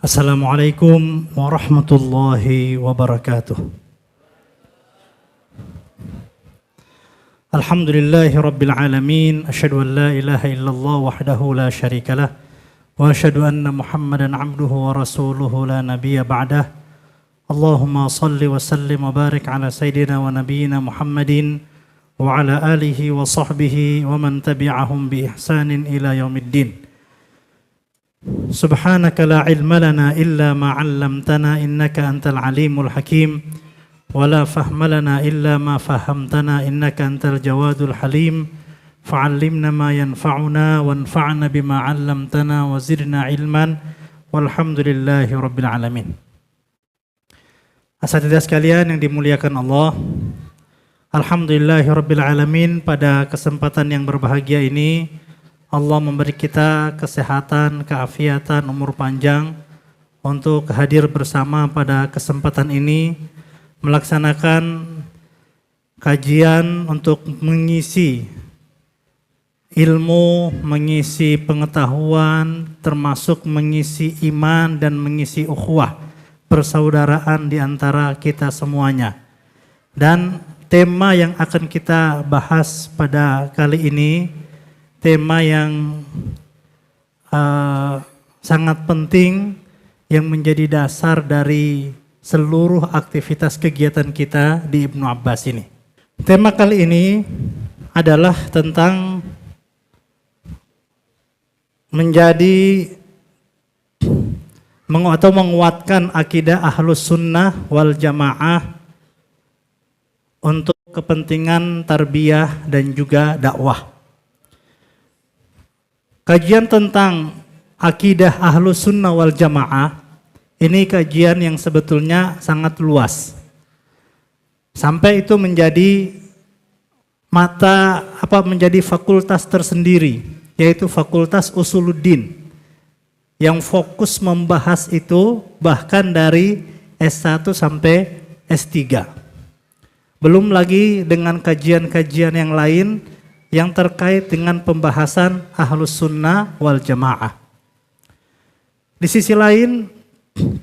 Assalamualaikum warahmatullahi wabarakatuh. Alhamdulillahi rabbil alamin. Asyhadu an la ilaha illallah wahdahu la syarikalah wa asyhadu anna Muhammadan abduhu wa rasuluhu la nabiyya ba'dah. Allahumma salli wa sallim wa barik ala sayyidina wa nabiyyina Muhammadin wa ala alihi wa sahbihi wa man tabi'ahum bi ihsanin ila yaumiddin. Subhanaka la ilma lana illa ma 'allamtana innaka antal alimul hakim wa la fahma lana illa ma fahamtana innaka antal jawadul halim fa'allimna ma yanfa'una wanfa'na bima 'allamtana wa zidna ilman walhamdulillahi rabbil alamin. Asatidzah sekalian yang dimuliakan Allah, alhamdulillahi rabbil alamin, pada kesempatan yang berbahagia ini Allah memberi kita kesehatan, keafiatan, umur panjang untuk hadir bersama pada kesempatan ini melaksanakan kajian untuk mengisi ilmu, mengisi pengetahuan, termasuk mengisi iman dan mengisi ukhuwah, persaudaraan di antara kita semuanya. Dan tema yang akan kita bahas pada kali ini tema yang sangat penting yang menjadi dasar dari seluruh aktivitas kegiatan kita di Ibnu Abbas ini. Tema kali ini adalah tentang menguatkan akidah Ahlus Sunnah wal Jamaah untuk kepentingan tarbiyah dan juga dakwah. Kajian tentang akidah Ahlus Sunnah wal Jamaah ini kajian yang sebetulnya sangat luas. Sampai itu menjadi menjadi fakultas tersendiri, yaitu Fakultas Usuluddin, yang fokus membahas itu bahkan dari S1 sampai S3. Belum lagi dengan kajian-kajian yang lain yang terkait dengan pembahasan Ahlus Sunnah wal Jamaah. Di sisi lain,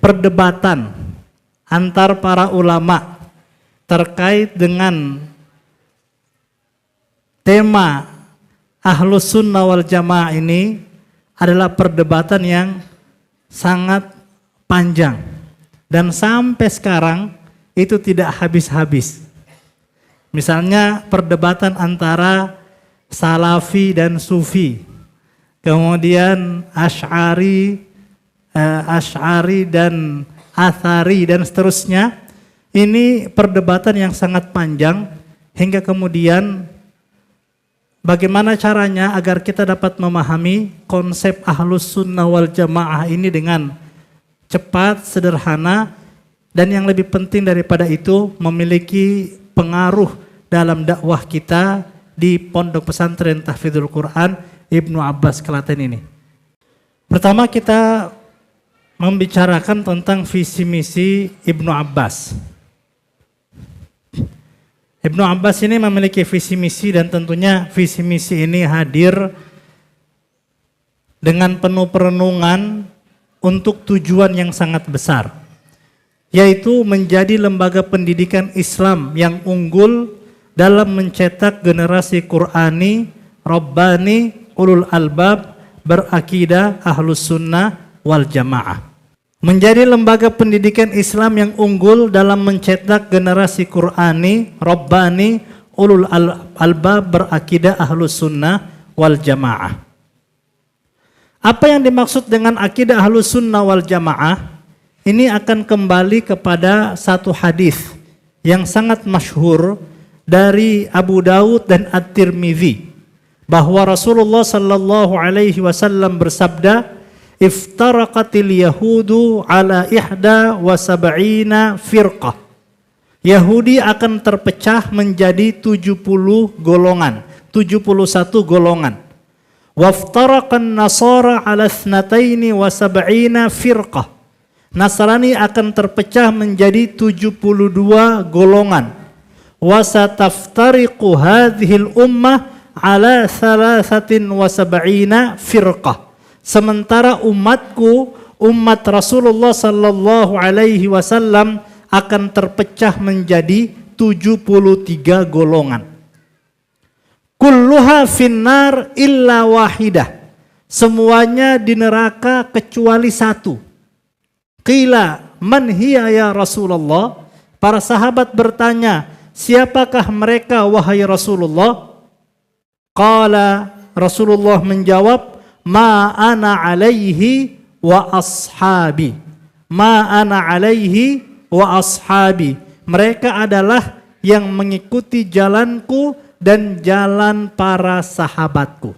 perdebatan antar para ulama terkait dengan tema Ahlus Sunnah wal Jamaah ini adalah perdebatan yang sangat panjang dan sampai sekarang itu tidak habis-habis. Misalnya perdebatan antara Salafi dan Sufi, kemudian Asy'ari dan Athari dan seterusnya. Ini perdebatan yang sangat panjang hingga kemudian bagaimana caranya agar kita dapat memahami konsep Ahlus Sunnah wal Jamaah ini dengan cepat, sederhana, dan yang lebih penting daripada itu memiliki pengaruh dalam dakwah kita di Pondok Pesantren Tahfidzul Quran Ibnu Abbas Klaten ini. Pertama kita membicarakan tentang visi misi Ibnu Abbas. Ibnu Abbas ini memiliki visi misi dan tentunya visi misi ini hadir dengan penuh perenungan untuk tujuan yang sangat besar, yaitu menjadi lembaga pendidikan Islam yang unggul dalam mencetak generasi Qur'ani, Rabbani, ulul albab, berakidah Ahlus Sunnah wal Jamaah. Menjadi lembaga pendidikan Islam yang unggul dalam mencetak generasi Qur'ani, Rabbani, ulul albab, berakidah Ahlus Sunnah wal Jamaah. Apa yang dimaksud dengan akidah Ahlus Sunnah wal Jamaah? Ini akan kembali kepada satu hadis yang sangat masyhur dari Abu Dawud dan At-Tirmidzi, bahwa Rasulullah sallallahu alaihi wasallam bersabda, iftaraqatil yahudu ala 71 firqah. Yahudi akan terpecah menjadi 70 golongan, 71 golongan. Waftaraqan nasara ala 72 firqah. Nasrani akan terpecah menjadi 72 golongan. Wasataftariqu hadhil ummah ala 73 firqah. Sementara umatku umat Rasulullah sallallahu alaihi wasallam akan terpecah menjadi 73 golongan. Kulluha finnar illa wahidah. Semuanya di neraka kecuali satu. Qila man hiya ya Rasulullah? Para sahabat bertanya, siapakah mereka wahai Rasulullah? Qala, Rasulullah menjawab, ma ana alaihi wa ashabi. Ma ana alaihi wa ashabi. Mereka adalah yang mengikuti jalanku dan jalan para sahabatku.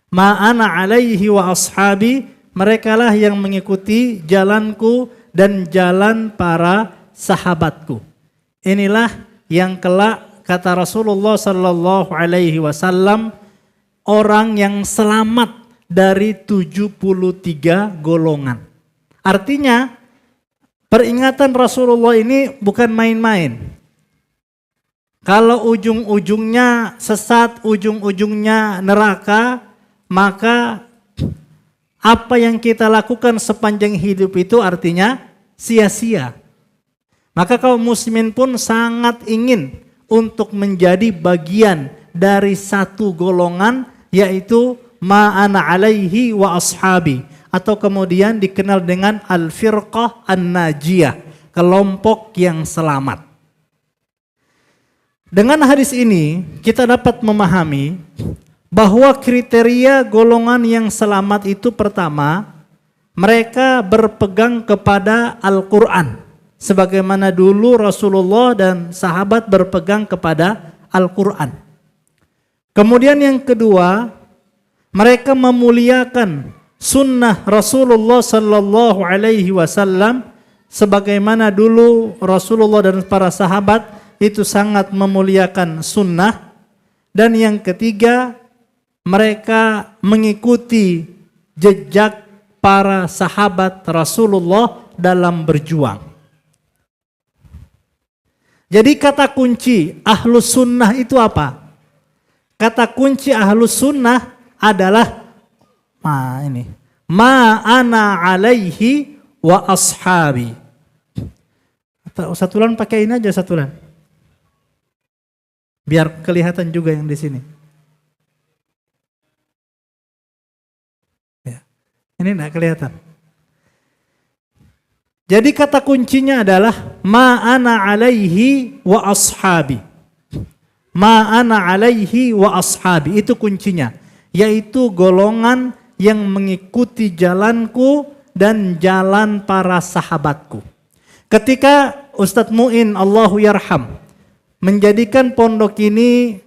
Ma ana alaihi wa ashabi, merekalah yang mengikuti jalanku dan jalan para sahabatku. Inilah yang kelak kata Rasulullah sallallahu alaihi wasallam orang yang selamat dari 73 golongan. Artinya peringatan Rasulullah ini bukan main-main. Kalau ujung-ujungnya sesat, ujung-ujungnya neraka, maka apa yang kita lakukan sepanjang hidup itu artinya sia-sia. Maka kaum muslimin pun sangat ingin untuk menjadi bagian dari satu golongan, yaitu ma'ana alaihi wa ashabi, atau kemudian dikenal dengan al-firqah an-najiyah, kelompok yang selamat. Dengan hadis ini kita dapat memahami bahwa kriteria golongan yang selamat itu pertama, mereka berpegang kepada Al-Quran. Sebagaimana dulu Rasulullah dan sahabat berpegang kepada Al-Quran. Kemudian yang kedua, mereka memuliakan sunnah Rasulullah sallallahu alaihi wasallam. Sebagaimana dulu Rasulullah dan para sahabat itu sangat memuliakan sunnah. Dan yang ketiga, mereka mengikuti jejak para sahabat Rasulullah dalam berjuang. Jadi kata kunci ahlus sunnah itu apa? Kata kunci ahlus sunnah adalah ma ana alaihi wa ashabi. Satulan pakai ini aja satulan. Biar kelihatan juga yang di sini. Ya. Ini enggak kelihatan. Jadi kata kuncinya adalah ma ana alaihi wa ashabi. Ma ana alaihi wa ashabi, itu kuncinya, yaitu golongan yang mengikuti jalanku dan jalan para sahabatku. Ketika Ustadz Mu'in Allahu yarham menjadikan pondok ini,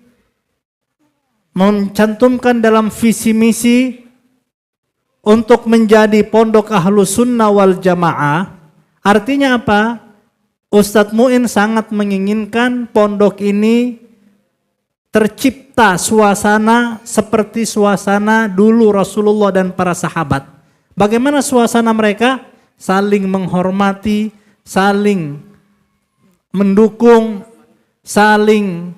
mencantumkan dalam visi misi untuk menjadi pondok Ahlus Sunnah wal Jamaah, artinya apa? Ustadz Mu'in sangat menginginkan pondok ini tercipta suasana seperti suasana dulu Rasulullah dan para sahabat. Bagaimana suasana mereka? Saling menghormati, saling mendukung, saling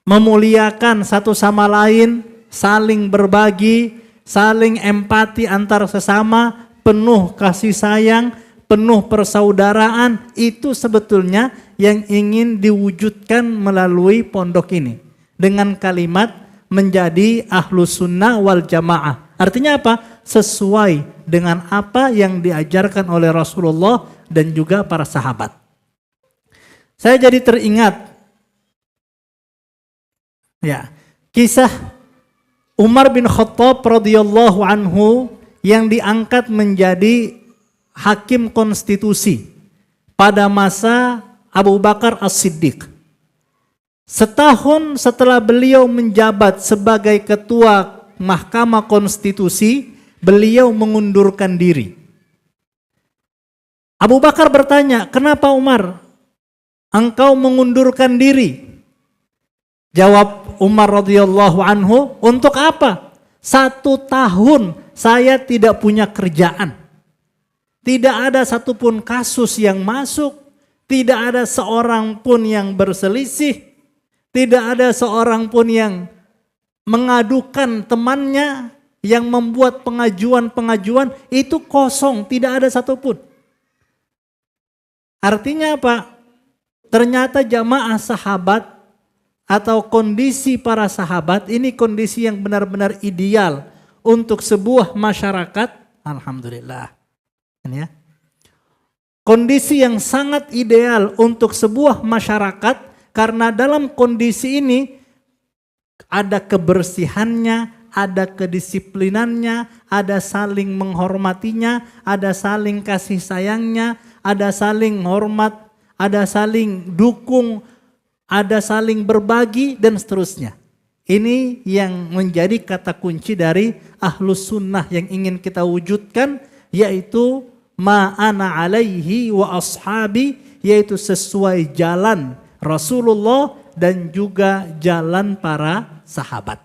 memuliakan satu sama lain, saling berbagi, saling empati antar sesama, penuh kasih sayang, penuh persaudaraan. Itu sebetulnya yang ingin diwujudkan melalui pondok ini. Dengan kalimat menjadi ahlus sunnah wal jamaah. Artinya apa? Sesuai dengan apa yang diajarkan oleh Rasulullah dan juga para sahabat. Saya jadi teringat ya, kisah Umar bin Khattab radhiyallahu anhu yang diangkat menjadi hakim konstitusi pada masa Abu Bakar As-Siddiq. Setahun setelah beliau menjabat sebagai ketua Mahkamah Konstitusi, beliau mengundurkan diri. Abu Bakar bertanya, "Kenapa Umar engkau mengundurkan diri?" Jawab Umar radhiyallahu anhu, "Untuk apa? 1 tahun saya tidak punya kerjaan. Tidak ada satupun kasus yang masuk, tidak ada seorang pun yang berselisih, tidak ada seorang pun yang mengadukan temannya, yang membuat pengajuan-pengajuan itu kosong, tidak ada satupun. Artinya apa? Ternyata jamaah sahabat atau kondisi para sahabat ini kondisi yang benar-benar ideal untuk sebuah masyarakat. Alhamdulillah. Ini ya. Kondisi yang sangat ideal untuk sebuah masyarakat karena dalam kondisi ini ada kebersihannya, ada kedisiplinannya, ada saling menghormatinya, ada saling kasih sayangnya, ada saling hormat, ada saling dukung, ada saling berbagi dan seterusnya. Ini yang menjadi kata kunci dari Ahlus Sunnah yang ingin kita wujudkan, yaitu ma'ana alaihi wa ashabi, yaitu sesuai jalan Rasulullah dan juga jalan para sahabat.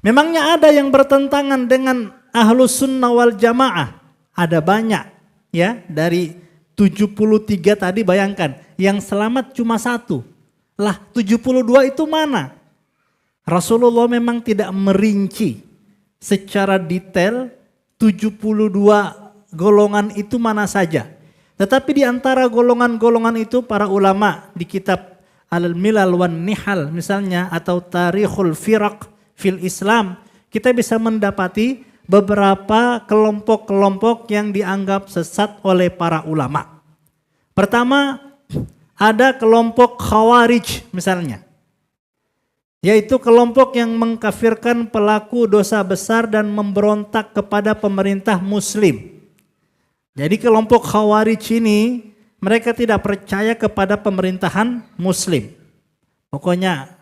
Memangnya ada yang bertentangan dengan Ahlus Sunnah wal Jamaah? Ada banyak ya, dari 73 tadi bayangkan, yang selamat cuma satu. Lah 72 itu mana? Rasulullah memang tidak merinci secara detail 72 golongan itu mana saja. Tetapi di antara golongan-golongan itu para ulama di kitab Al-Milal wan Nihal misalnya atau Tarikhul Firaq fil Islam, kita bisa mendapati beberapa kelompok-kelompok yang dianggap sesat oleh para ulama. Pertama, ada kelompok Khawarij misalnya. Yaitu kelompok yang mengkafirkan pelaku dosa besar dan memberontak kepada pemerintah muslim. Jadi kelompok Khawarij ini mereka tidak percaya kepada pemerintahan muslim. Pokoknya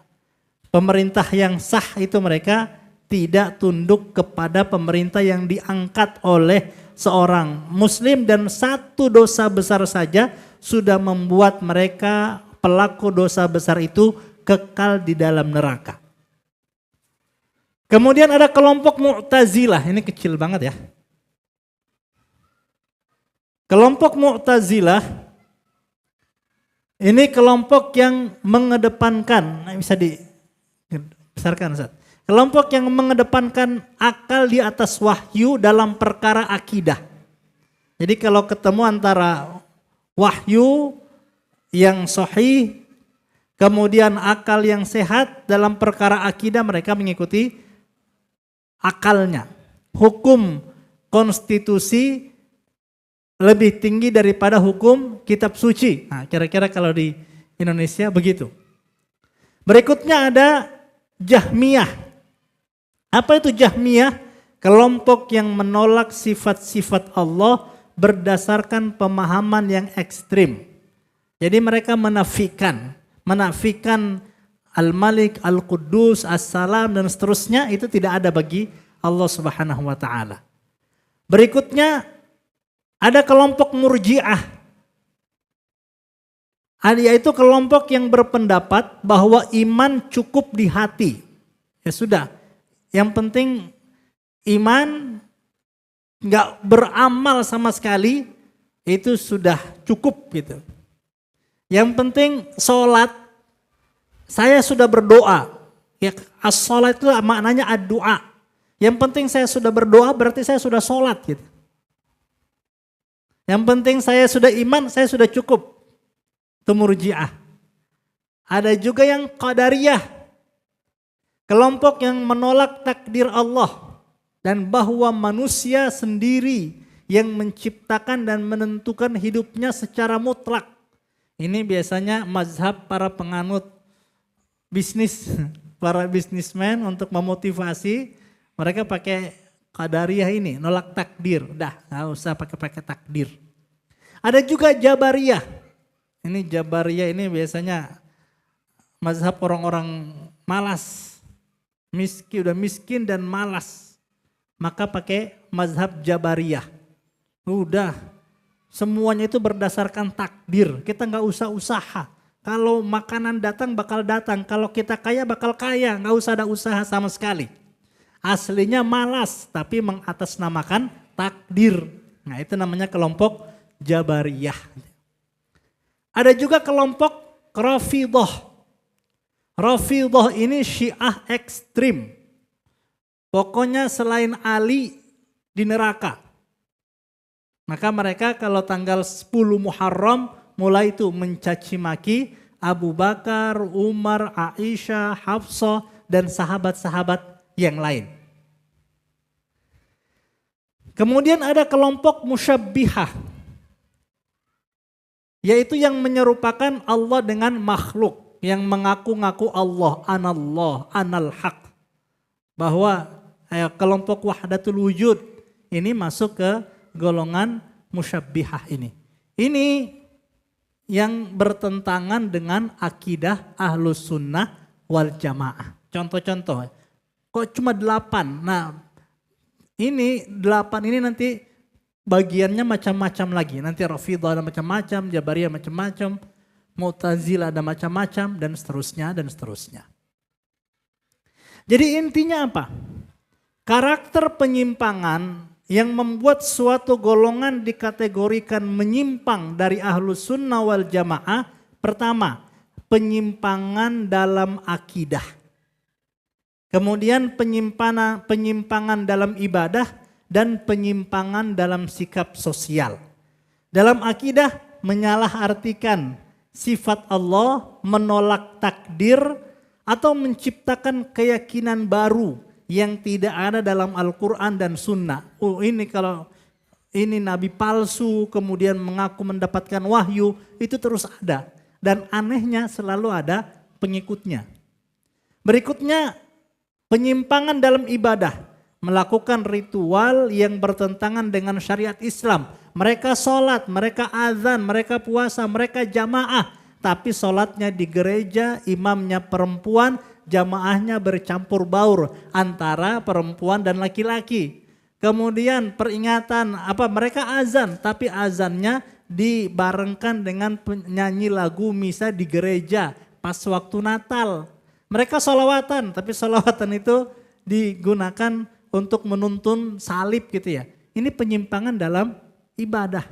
pemerintah yang sah itu mereka tidak tunduk kepada pemerintah yang diangkat oleh seorang muslim, dan satu dosa besar saja sudah membuat mereka pelaku dosa besar itu kekal di dalam neraka. Kemudian ada kelompok Mu'tazilah, ini kecil banget ya. Kelompok Mu'tazilah ini kelompok yang mengedepankan, bisa dibesarkan Ustaz. Kelompok yang mengedepankan akal di atas wahyu dalam perkara akidah. Jadi kalau ketemu antara wahyu yang sahih, kemudian akal yang sehat dalam perkara akidah, mereka mengikuti akalnya. Hukum konstitusi lebih tinggi daripada hukum kitab suci. Nah, kira-kira kalau di Indonesia begitu. Berikutnya ada Jahmiyah. Apa itu Jahmiyah? Kelompok yang menolak sifat-sifat Allah berdasarkan pemahaman yang ekstrim. Jadi mereka menafikan Al-Malik, Al-Quddus, As-Salam dan seterusnya, itu tidak ada bagi Allah Subhanahu wa taala. Berikutnya ada kelompok Murji'ah. Yaitu kelompok yang berpendapat bahwa iman cukup di hati. Ya sudah, yang penting iman, nggak beramal sama sekali, itu sudah cukup gitu. Yang penting sholat, saya sudah berdoa. Ya, as-sholat itu maknanya ad-doa. Yang penting saya sudah berdoa berarti saya sudah sholat gitu. Yang penting saya sudah iman, saya sudah cukup. Itu Murji'ah. Ada juga yang Qadariyah. Kelompok yang menolak takdir Allah dan bahwa manusia sendiri yang menciptakan dan menentukan hidupnya secara mutlak. Ini biasanya mazhab para penganut bisnis, para bisnismen untuk memotivasi, mereka pakai Qadariyah ini, nolak takdir. Udah, nggak usah pakai takdir. Ada juga Jabariyah. Ini Jabariyah ini biasanya mazhab orang-orang malas. Udah miskin dan malas. Maka pakai mazhab Jabariyah. Udah, semuanya itu berdasarkan takdir. Kita nggak usah usaha. Kalau makanan datang bakal datang. Kalau kita kaya bakal kaya. Nggak usah ada usaha sama sekali. Aslinya malas tapi mengatasnamakan takdir. Nah itu namanya kelompok Jabariyah. Ada juga kelompok Rafidhah. Rafidhah ini Syiah ekstrim. Pokoknya selain Ali di neraka. Maka mereka kalau tanggal 10 Muharram mulai itu mencaci maki Abu Bakar, Umar, Aisyah, Hafsah, dan sahabat-sahabat yang lain. Kemudian ada kelompok musyabbihah, yaitu yang menyerupakan Allah dengan makhluk, yang mengaku-ngaku Allah, anallah, anal haq. Bahwa kelompok wahdatul wujud ini masuk ke golongan musyabbihah ini. Ini yang bertentangan dengan akidah ahlus sunnah wal jamaah. Contoh-contoh, kok cuma 8? Nah ini 8 ini nanti bagiannya macam-macam lagi. Nanti Rafidhah ada macam-macam, Jabariyah macam-macam, Mu'tazilah ada macam-macam, dan seterusnya, dan seterusnya. Jadi intinya apa? Karakter penyimpangan yang membuat suatu golongan dikategorikan menyimpang dari ahlus sunnah wal jamaah. Pertama, penyimpangan dalam akidah. Kemudian penyimpangan dalam ibadah dan penyimpangan dalam sikap sosial. Dalam akidah menyalahartikan sifat Allah, menolak takdir, atau menciptakan keyakinan baru yang tidak ada dalam Al-Quran dan Sunnah. Oh ini kalau ini nabi palsu kemudian mengaku mendapatkan wahyu, itu terus ada. Dan anehnya selalu ada pengikutnya. Berikutnya penyimpangan dalam ibadah. Melakukan ritual yang bertentangan dengan syariat Islam. Mereka sholat, mereka azan, mereka puasa, mereka jamaah. Tapi sholatnya di gereja, imamnya perempuan, jamaahnya bercampur baur antara perempuan dan laki-laki. Kemudian peringatan mereka azan, tapi azannya dibarengkan dengan penyanyi lagu misa di gereja pas waktu Natal. Mereka sholawatan, tapi sholawatan itu digunakan untuk menuntun salib gitu ya. Ini penyimpangan dalam ibadah.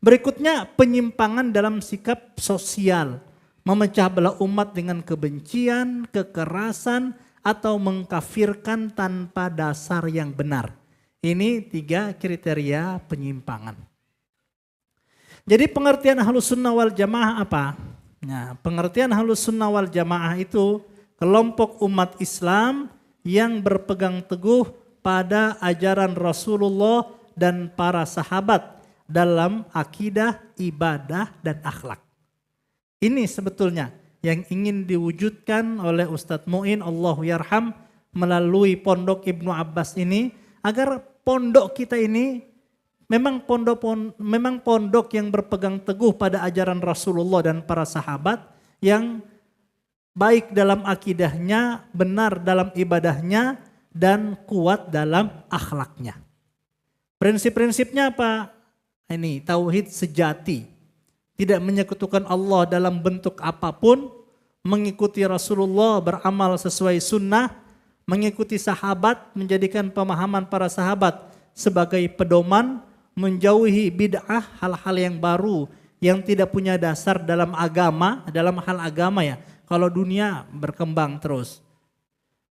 Berikutnya penyimpangan dalam sikap sosial. Memecah belah umat dengan kebencian, kekerasan, atau mengkafirkan tanpa dasar yang benar. Ini 3 kriteria penyimpangan. Jadi pengertian ahlus sunnah wal jamaah apa? Nah, pengertian ahlus sunnah wal jamaah itu kelompok umat Islam yang berpegang teguh pada ajaran Rasulullah dan para sahabat dalam akidah, ibadah, dan akhlak. Ini sebetulnya yang ingin diwujudkan oleh Ustadz Mu'in Allahu yarham melalui pondok Ibnu Abbas ini, agar pondok kita ini memang pondok yang berpegang teguh pada ajaran Rasulullah dan para sahabat, yang baik dalam akidahnya, benar dalam ibadahnya, dan kuat dalam akhlaknya. Prinsip-prinsipnya apa? Ini tauhid sejati, tidak menyekutukan Allah dalam bentuk apapun, mengikuti Rasulullah, beramal sesuai sunnah, mengikuti sahabat, menjadikan pemahaman para sahabat sebagai pedoman, menjauhi bid'ah, hal-hal yang baru yang tidak punya dasar dalam agama, dalam hal agama ya. Kalau dunia berkembang terus.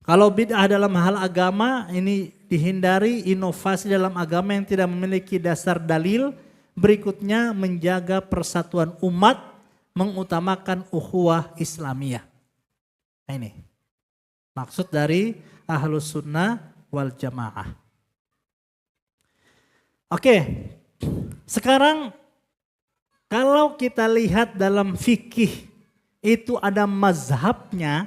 Kalau bid'ah dalam hal agama ini dihindari, inovasi dalam agama yang tidak memiliki dasar dalil. Berikutnya menjaga persatuan umat, mengutamakan ukhuwah Islamiyah. Nah, ini maksud dari ahlus sunnah wal jamaah. Oke, sekarang kalau kita lihat dalam fikih itu ada mazhabnya,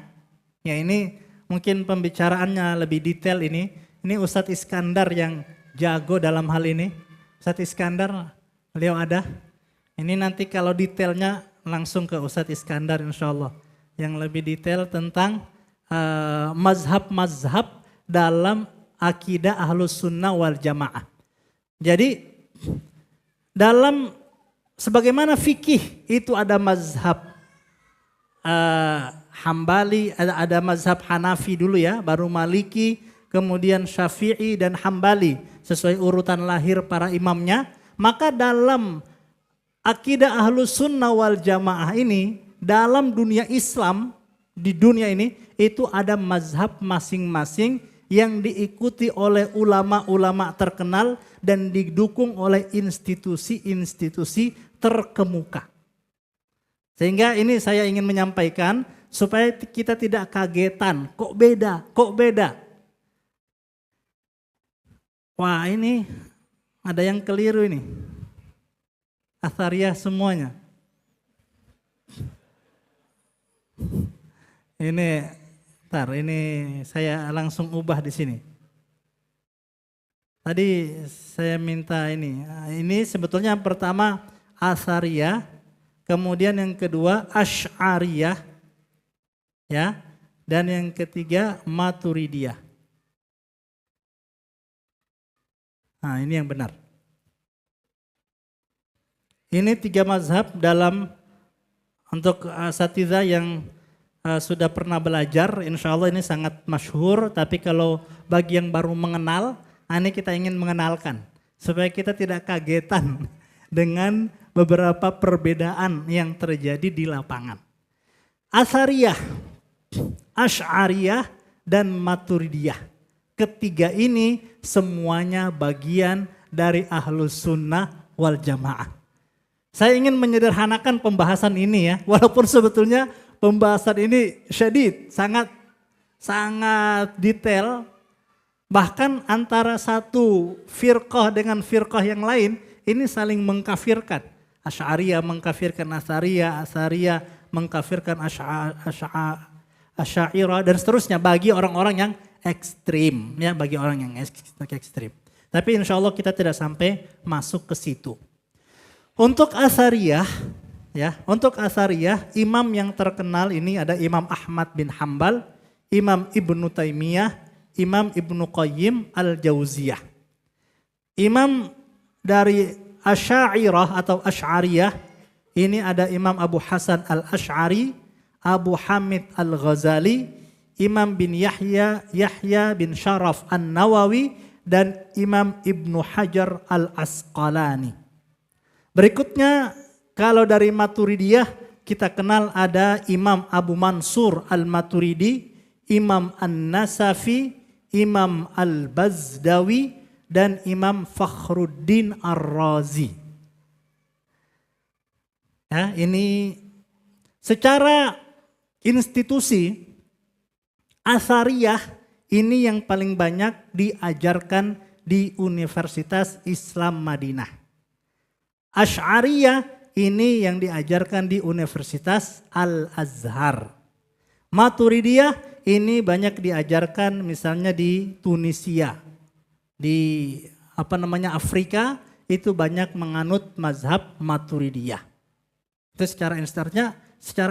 ya ini mungkin pembicaraannya lebih detail ini. Ini Ustadz Iskandar yang jago dalam hal ini. Ustadz Iskandar, beliau ada. Ini nanti kalau detailnya langsung ke Ustadz Iskandar insya Allah. Yang lebih detail tentang mazhab-mazhab dalam akidah ahlus sunnah wal jamaah. Jadi dalam sebagaimana fikih itu ada mazhab Hambali, ada mazhab Hanafi dulu ya, baru Maliki, kemudian Syafi'i dan Hambali sesuai urutan lahir para imamnya. Maka dalam akidah ahlus sunnah wal jamaah ini, dalam dunia Islam, di dunia ini itu ada mazhab masing-masing yang diikuti oleh ulama-ulama terkenal dan didukung oleh institusi-institusi terkemuka. Sehingga ini saya ingin menyampaikan supaya kita tidak kagetan, kok beda. Wah, ini ada yang keliru ini. Athariyah semuanya. Ini saya langsung ubah di sini. Tadi saya minta ini. Ini sebetulnya yang pertama Athariyah, kemudian yang kedua Asy'ariyah, ya, dan yang ketiga Maturidiyah. Nah, ini yang benar. Ini 3 mazhab dalam untuk asatidzah yang sudah pernah belajar, insya Allah ini sangat masyhur, tapi kalau bagi yang baru mengenal, ini kita ingin mengenalkan supaya kita tidak kagetan dengan beberapa perbedaan yang terjadi di lapangan. Athariyah, Asy'ariyah, dan Maturidiyah. Ketiga ini semuanya bagian dari Ahlus Sunnah wal Jamaah. Saya ingin menyederhanakan pembahasan ini ya, walaupun sebetulnya pembahasan ini syadid, sangat detail. Bahkan antara satu firqah dengan firqah yang lain ini saling mengkafirkan. Asy'ariyah mengkafirkan Athariyah, Athariyah mengkafirkan Asy'ariyah dan seterusnya bagi orang-orang yang ekstrim, ya, bagi orang yang ekstrim. Tapi insya Allah kita tidak sampai masuk ke situ. Untuk Athariyah, ya, untuk Athariyah imam yang terkenal ini ada Imam Ahmad bin Hambal, Imam Ibnu Taimiyah, Imam Ibnu Qayyim al-Jauziyah. Imam dari Asy'ariyah atau Asy'ariyah ini ada Imam Abu Hasan al-Asy'ari, Abu Hamid al-Ghazali, Imam bin Yahya bin Syaraf an-Nawawi, dan Imam Ibnu Hajar al-Asqalani. Berikutnya kalau dari Maturidiyah kita kenal ada Imam Abu Mansur al-Maturidi, Imam An-Nasafi, Imam al-Bazdawi, dan Imam Fakhruddin ar-Razi. Ya, ini secara institusi Athariyah ini yang paling banyak diajarkan di Universitas Islam Madinah. Asy'ariyah ini yang diajarkan di Universitas Al-Azhar. Maturidiyah ini banyak diajarkan misalnya di Tunisia. Di Afrika itu banyak menganut mazhab Maturidiyah. Itu secara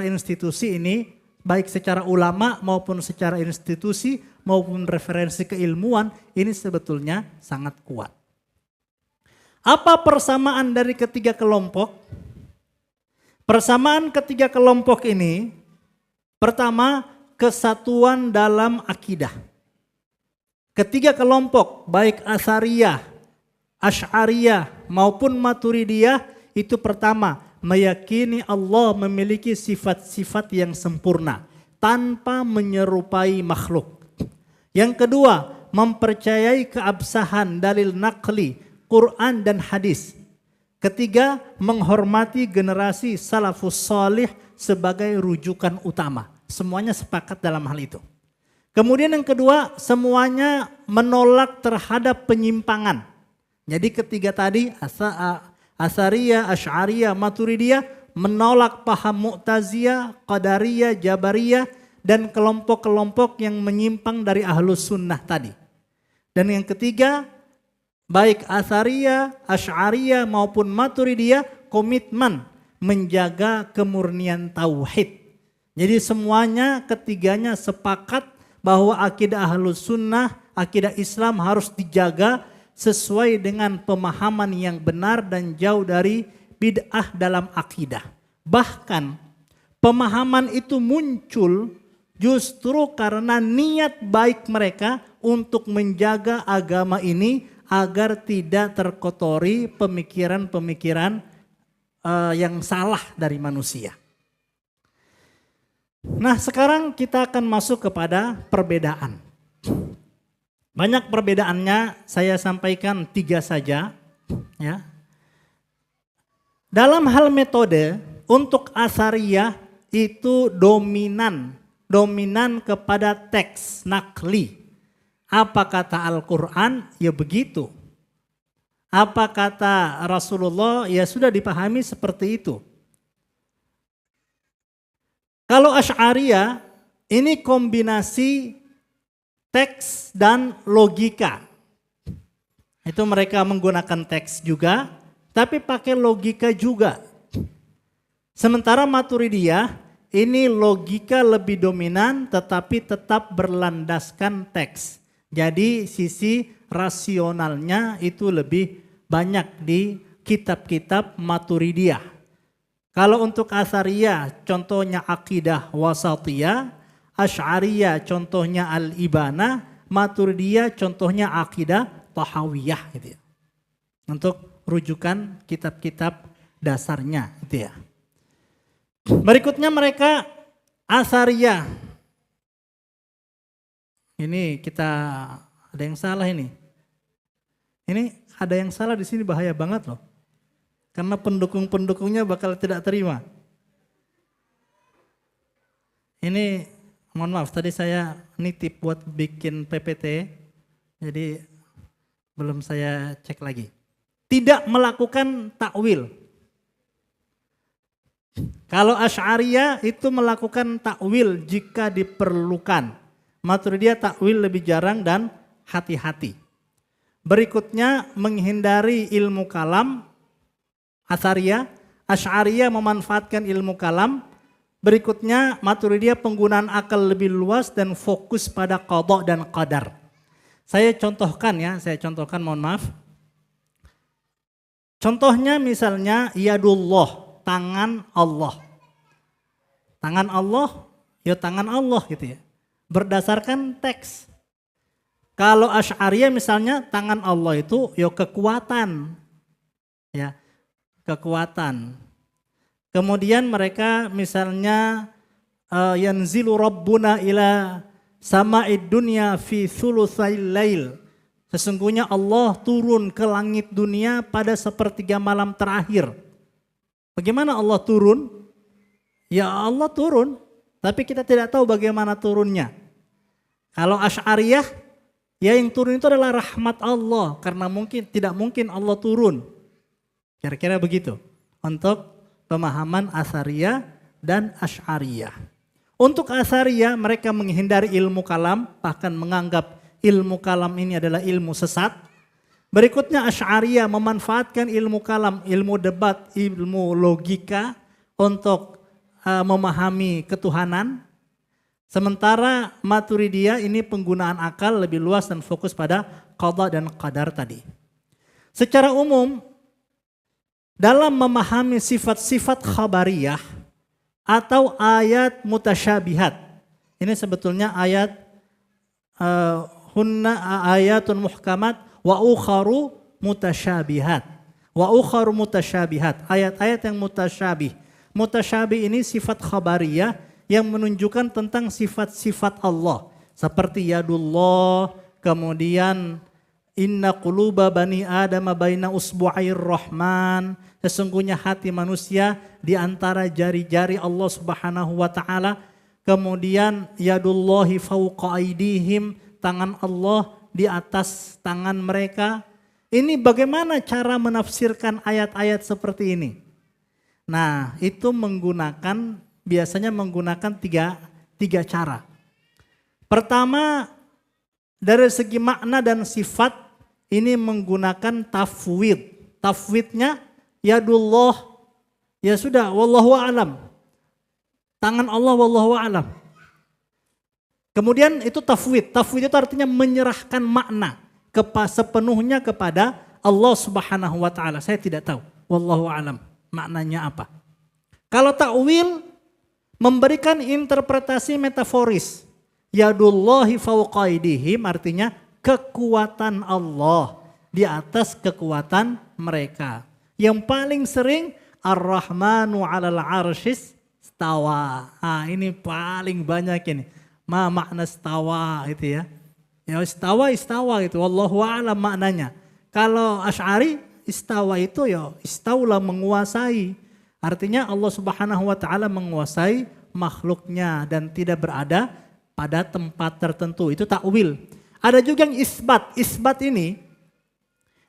institusi ini baik secara ulama maupun secara institusi maupun referensi keilmuan ini sebetulnya sangat kuat. Apa persamaan dari ketiga kelompok? Persamaan ketiga kelompok ini pertama kesatuan dalam akidah. Ketiga kelompok baik Athariyah, Asy'ariyah maupun Maturidiyah itu pertama meyakini Allah memiliki sifat-sifat yang sempurna tanpa menyerupai makhluk. Yang kedua, mempercayai keabsahan dalil naqli, Quran dan hadis. Ketiga, menghormati generasi salafus salih sebagai rujukan utama. Semuanya sepakat dalam hal itu. Kemudian yang kedua, semuanya menolak terhadap penyimpangan. Jadi ketiga tadi, Athariyah, Asy'ariyah, Maturidiyah menolak paham Mu'taziliyah, Qadariyah, Jabariyah dan kelompok-kelompok yang menyimpang dari Ahlus Sunnah tadi. Dan yang ketiga, baik Athariyah, Asy'ariyah maupun Maturidiyah komitmen menjaga kemurnian tauhid. Jadi semuanya ketiganya sepakat bahwa akidah Ahlus Sunnah, akidah Islam harus dijaga sesuai dengan pemahaman yang benar dan jauh dari bid'ah dalam akidah. Bahkan pemahaman itu muncul justru karena niat baik mereka untuk menjaga agama ini agar tidak terkotori pemikiran-pemikiran yang salah dari manusia. Nah, sekarang kita akan masuk kepada perbedaan. Banyak perbedaannya, saya sampaikan 3 saja. Ya. Dalam hal metode, untuk asariyah itu dominan kepada teks nakli. Apa kata Al-Quran, ya begitu. Apa kata Rasulullah, ya sudah dipahami seperti itu. Kalau Asy'ariyah, ini kombinasi teks dan logika. Itu mereka menggunakan teks juga, tapi pakai logika juga. Sementara Maturidiyah, ini logika lebih dominan tetapi tetap berlandaskan teks. Jadi sisi rasionalnya itu lebih banyak di kitab-kitab Maturidiyah. Kalau untuk Asariyah contohnya akidah wasatiyah, Asy'ariyah contohnya al-ibana, Maturidiyah contohnya akidah tahawiyah gitu ya. Untuk rujukan kitab-kitab dasarnya gitu ya. Berikutnya mereka Asariyah. Ini kita ada yang salah ini. Ini ada yang salah di sini, bahaya banget loh. Karena pendukung-pendukungnya bakal tidak terima. Ini mohon maaf, tadi saya nitip buat bikin PPT, jadi belum saya cek lagi. Tidak melakukan takwil. Kalau Asy'ariyah itu melakukan takwil jika diperlukan. Maturidiyah takwil lebih jarang dan hati-hati. Berikutnya menghindari ilmu kalam. Asy'ariyah memanfaatkan ilmu kalam. Berikutnya Maturidiyah penggunaan akal lebih luas dan fokus pada qada dan qadar. Saya contohkan, mohon maaf. Contohnya misalnya yadullah, tangan Allah. Tangan Allah, ya tangan Allah gitu ya. Berdasarkan teks. Kalau Asy'ariyah misalnya tangan Allah itu ya kekuatan. Ya, kekuatan. Kemudian mereka misalnya yanzilu rabbuna ila sama'id dunya fi thulutsail lail. Sesungguhnya Allah turun ke langit dunia pada sepertiga malam terakhir. Bagaimana Allah turun? Ya Allah turun, tapi kita tidak tahu bagaimana turunnya. Kalau Asy'ariyah, ya yang turun itu adalah rahmat Allah, karena tidak mungkin Allah turun. Kira-kira begitu. Untuk pemahaman Asariyah dan Asy'ariyah. Untuk Asariyah mereka menghindari ilmu kalam, bahkan menganggap ilmu kalam ini adalah ilmu sesat. Berikutnya Asy'ariyah memanfaatkan ilmu kalam, ilmu debat, ilmu logika untuk memahami ketuhanan. Sementara Maturidiyah ini penggunaan akal lebih luas dan fokus pada qada dan qadar tadi. Secara umum dalam memahami sifat-sifat khabariyah atau ayat mutasyabihat. Ini sebetulnya ayat hunna ayatun muhkamat wa ukharu mutasyabihat. Wa ukharu mutasyabihat. Ayat-ayat yang mutasyabih. Mutasyabih ini sifat khabariyah yang menunjukkan tentang sifat-sifat Allah. Seperti yadullah, kemudian inna quluba bani adama baina usbu'air rahman. Sesungguhnya hati manusia di antara jari-jari Allah Subhanahu wa taala. Kemudian yadullahi fawqa aidihim, tangan Allah di atas tangan mereka. Ini bagaimana cara menafsirkan ayat-ayat seperti ini? Nah, itu biasanya menggunakan tiga cara. Pertama, dari segi makna dan sifat ini menggunakan tafwid. Tafwidnya yadullah, ya sudah, wallahu a'lam. Tangan Allah wallahu a'lam. Kemudian itu tafwid. Tafwid itu artinya menyerahkan makna sepenuhnya kepada Allah Subhanahu wa taala. Saya tidak tahu, wallahu a'lam, maknanya apa. Kalau takwil memberikan interpretasi metaforis. Yadullahi fawqa aydihim artinya kekuatan Allah di atas kekuatan mereka. Yang paling sering Ar-Rahmanu 'alal 'arsyis stawa. Ini paling banyak ini. Ma makna stawa itu ya. Ya istawa gitu. Wallahu a'lam maknanya. Kalau Asy'ari istawa itu ya istaula menguasai. Artinya Allah Subhanahu wa taala menguasai makhluknya dan tidak berada pada tempat tertentu. Itu takwil. Ada juga yang isbat. Isbat ini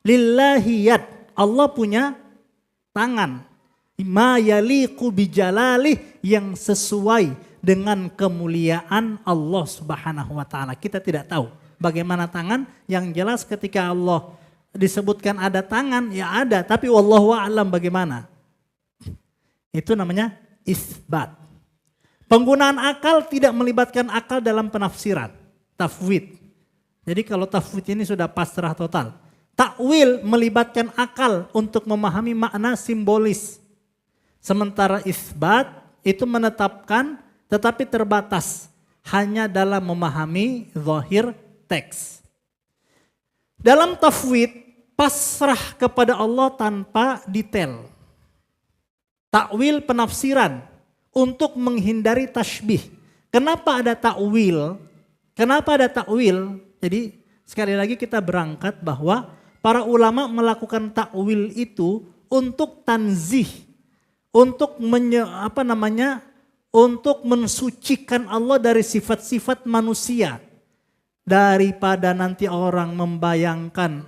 lillahi yad. Allah punya tangan. Ma yaliqu bijalalih, yang sesuai dengan kemuliaan Allah Subhanahu wa taala. Kita tidak tahu bagaimana tangan, yang jelas ketika Allah disebutkan ada tangan, ya ada, tapi wallahu a'lam bagaimana. Itu namanya isbat. Penggunaan akal tidak melibatkan akal dalam penafsiran, tafwid. Jadi kalau tafwid ini sudah pasrah total. Takwil melibatkan akal untuk memahami makna simbolis. Sementara isbat itu menetapkan tetapi terbatas hanya dalam memahami zahir teks. Dalam tafwid pasrah kepada Allah tanpa detail. Takwil penafsiran untuk menghindari tasbih. Kenapa ada takwil? Kenapa ada takwil? Jadi sekali lagi kita berangkat bahwa para ulama melakukan takwil itu untuk tanzih, untuk untuk mensucikan Allah dari sifat-sifat manusia. Daripada nanti orang membayangkan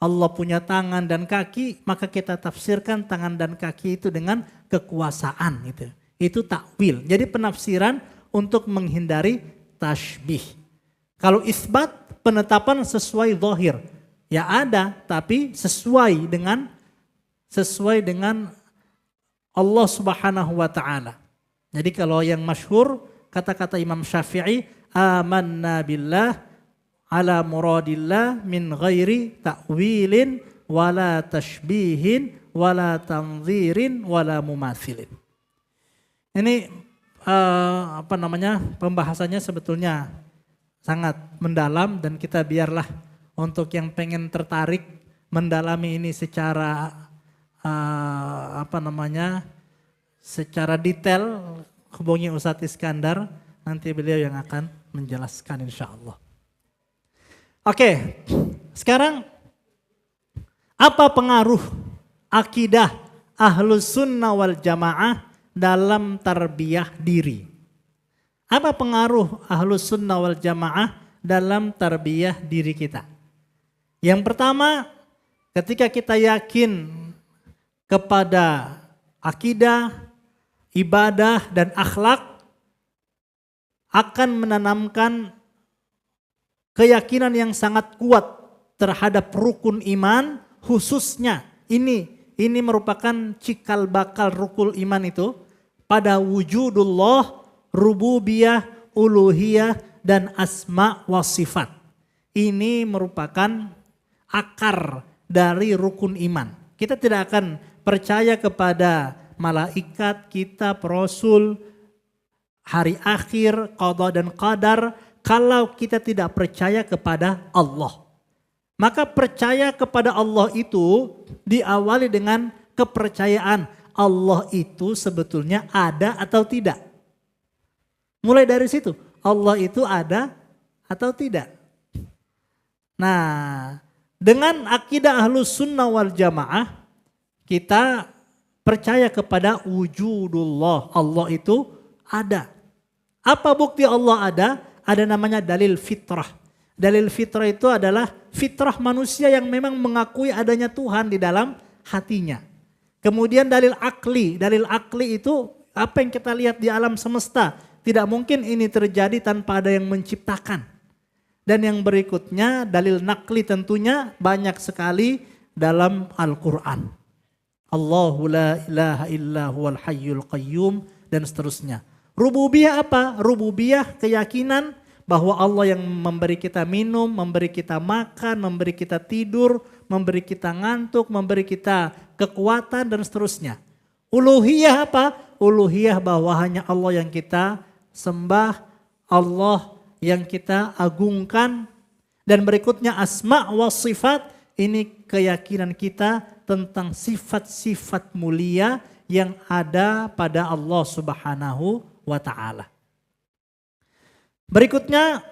Allah punya tangan dan kaki, maka kita tafsirkan tangan dan kaki itu dengan kekuasaan gitu. Itu takwil. Jadi penafsiran untuk menghindari tasbih. Kalau isbat, penetapan sesuai zahir. Ya ada, tapi sesuai dengan Allah Subhanahu wa taala. Jadi kalau yang masyhur kata-kata Imam Syafi'i, amanna billah ala muradillah min ghairi ta'wilin wala tashbihin wala tanzirin wala mumathilin. Ini pembahasannya sebetulnya sangat mendalam, dan kita biarlah untuk yang pengen tertarik mendalami ini secara secara detail, hubungi Ustadz Iskandar, nanti beliau yang akan menjelaskan insyaallah. Oke, sekarang apa pengaruh akidah Ahlus Sunnah wal Jamaah dalam tarbiyah diri? Apa pengaruh Ahlus Sunnah wal Jamaah dalam tarbiyah diri kita? Yang pertama, ketika kita yakin kepada akidah, ibadah, dan akhlak, akan menanamkan keyakinan yang sangat kuat terhadap rukun iman, khususnya ini merupakan cikal bakal rukun iman itu pada wujudullah, rububiyah, uluhiyah, dan asma wa sifat. Ini merupakan akar dari rukun iman. Kita tidak akan percaya kepada malaikat, kitab, rasul, hari akhir, qada dan qadar kalau kita tidak percaya kepada Allah. Maka percaya kepada Allah itu diawali dengan kepercayaan Allah itu sebetulnya ada atau tidak. Mulai dari situ, Allah itu ada atau tidak. Nah, dengan akidah Ahlus Sunnah wal Jamaah, kita percaya kepada wujudullah, Allah itu ada. Apa bukti Allah ada? Ada namanya dalil fitrah. Dalil fitrah itu adalah fitrah manusia yang memang mengakui adanya Tuhan di dalam hatinya. Kemudian dalil akli itu apa yang kita lihat di alam semesta. Tidak mungkin ini terjadi tanpa ada yang menciptakan. Dan yang berikutnya dalil nakli tentunya banyak sekali dalam Al-Quran. Allahu la ilaha illa huwal hayyul qayyum dan seterusnya. Rububiyah apa? Rububiyah keyakinan bahwa Allah yang memberi kita minum, memberi kita makan, memberi kita tidur, memberi kita ngantuk, memberi kita kekuatan dan seterusnya. Uluhiyah apa? Uluhiyah bahwa hanya Allah yang kita sembah, Allah yang kita agungkan. Dan berikutnya asma wa sifat, ini keyakinan kita tentang sifat-sifat mulia yang ada pada Allah Subhanahu wa ta'ala. Berikutnya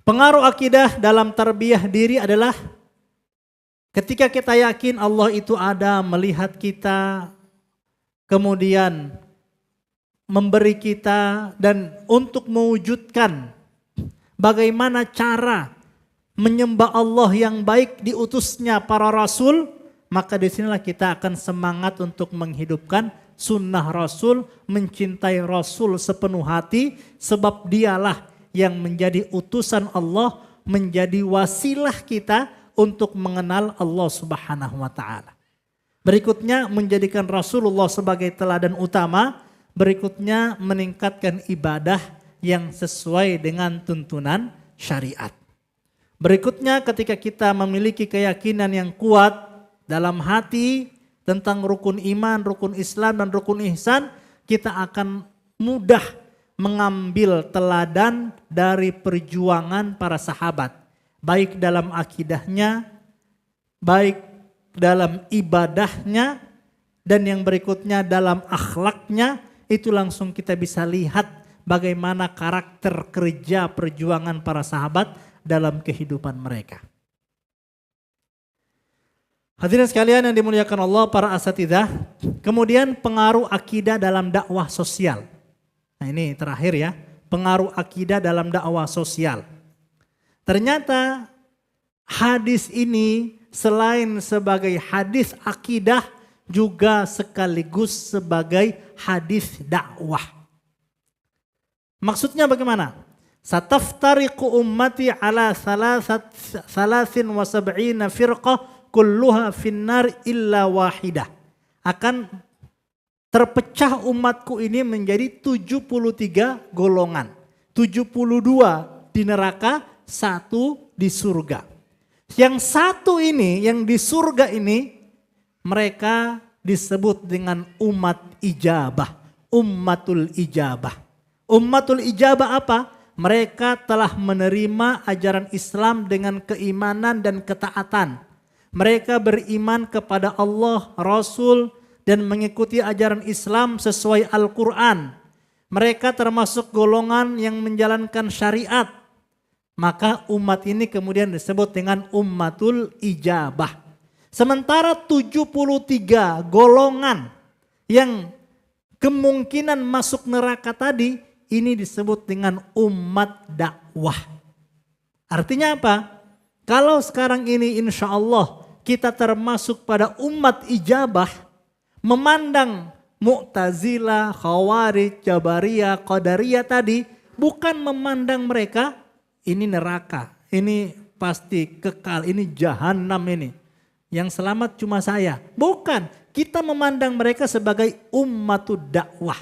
Pengaruh akidah dalam tarbiyah diri adalah ketika kita yakin Allah itu ada, melihat kita, kemudian memberi kita, dan untuk mewujudkan bagaimana cara menyembah Allah yang baik diutusnya para rasul, maka disinilah kita akan semangat untuk menghidupkan sunnah Rasul, mencintai Rasul sepenuh hati, sebab dialah yang menjadi utusan Allah, menjadi wasilah kita untuk mengenal Allah Subhanahu wa taala. Berikutnya menjadikan Rasulullah sebagai teladan utama, berikutnya meningkatkan ibadah yang sesuai dengan tuntunan syariat. Berikutnya ketika kita memiliki keyakinan yang kuat dalam hati tentang rukun iman, rukun Islam, dan rukun ihsan, kita akan mudah mengambil teladan dari perjuangan para sahabat, baik dalam akidahnya, baik dalam ibadahnya, dan yang berikutnya dalam akhlaknya. Itu langsung kita bisa lihat bagaimana karakter kerja perjuangan para sahabat dalam kehidupan mereka. Hadirin sekalian yang dimuliakan Allah, para asatidzah, kemudian pengaruh akidah dalam dakwah sosial. Nah ini terakhir ya, pengaruh akidah dalam dakwah sosial. Ternyata hadis ini selain sebagai hadis akidah juga sekaligus sebagai hadis dakwah. Maksudnya bagaimana? Sataftariqu ummati ala 73 firqah kulluha finnar illa wahidah. Akan terpecah umatku ini menjadi 73 golongan. 72 di neraka, 1 di surga. Yang satu ini, yang di surga ini, mereka disebut dengan umat ijabah. Ummatul ijabah. Ummatul ijabah apa? Mereka telah menerima ajaran Islam dengan keimanan dan ketaatan. Mereka beriman kepada Allah, Rasul, dan mengikuti ajaran Islam sesuai Al-Quran. Mereka termasuk golongan yang menjalankan syariat. Maka umat ini kemudian disebut dengan ummatul ijabah. Sementara 73 golongan yang kemungkinan masuk neraka tadi, ini disebut dengan umat dakwah. Artinya apa? Kalau sekarang ini insya Allah kita termasuk pada umat ijabah, memandang Mu'tazilah, Khawarij, Jabariyah, Qadariyah tadi, bukan memandang mereka ini neraka, ini pasti kekal, ini jahanam ini. Yang selamat cuma saya. Bukan, kita memandang mereka sebagai ummatud dakwah,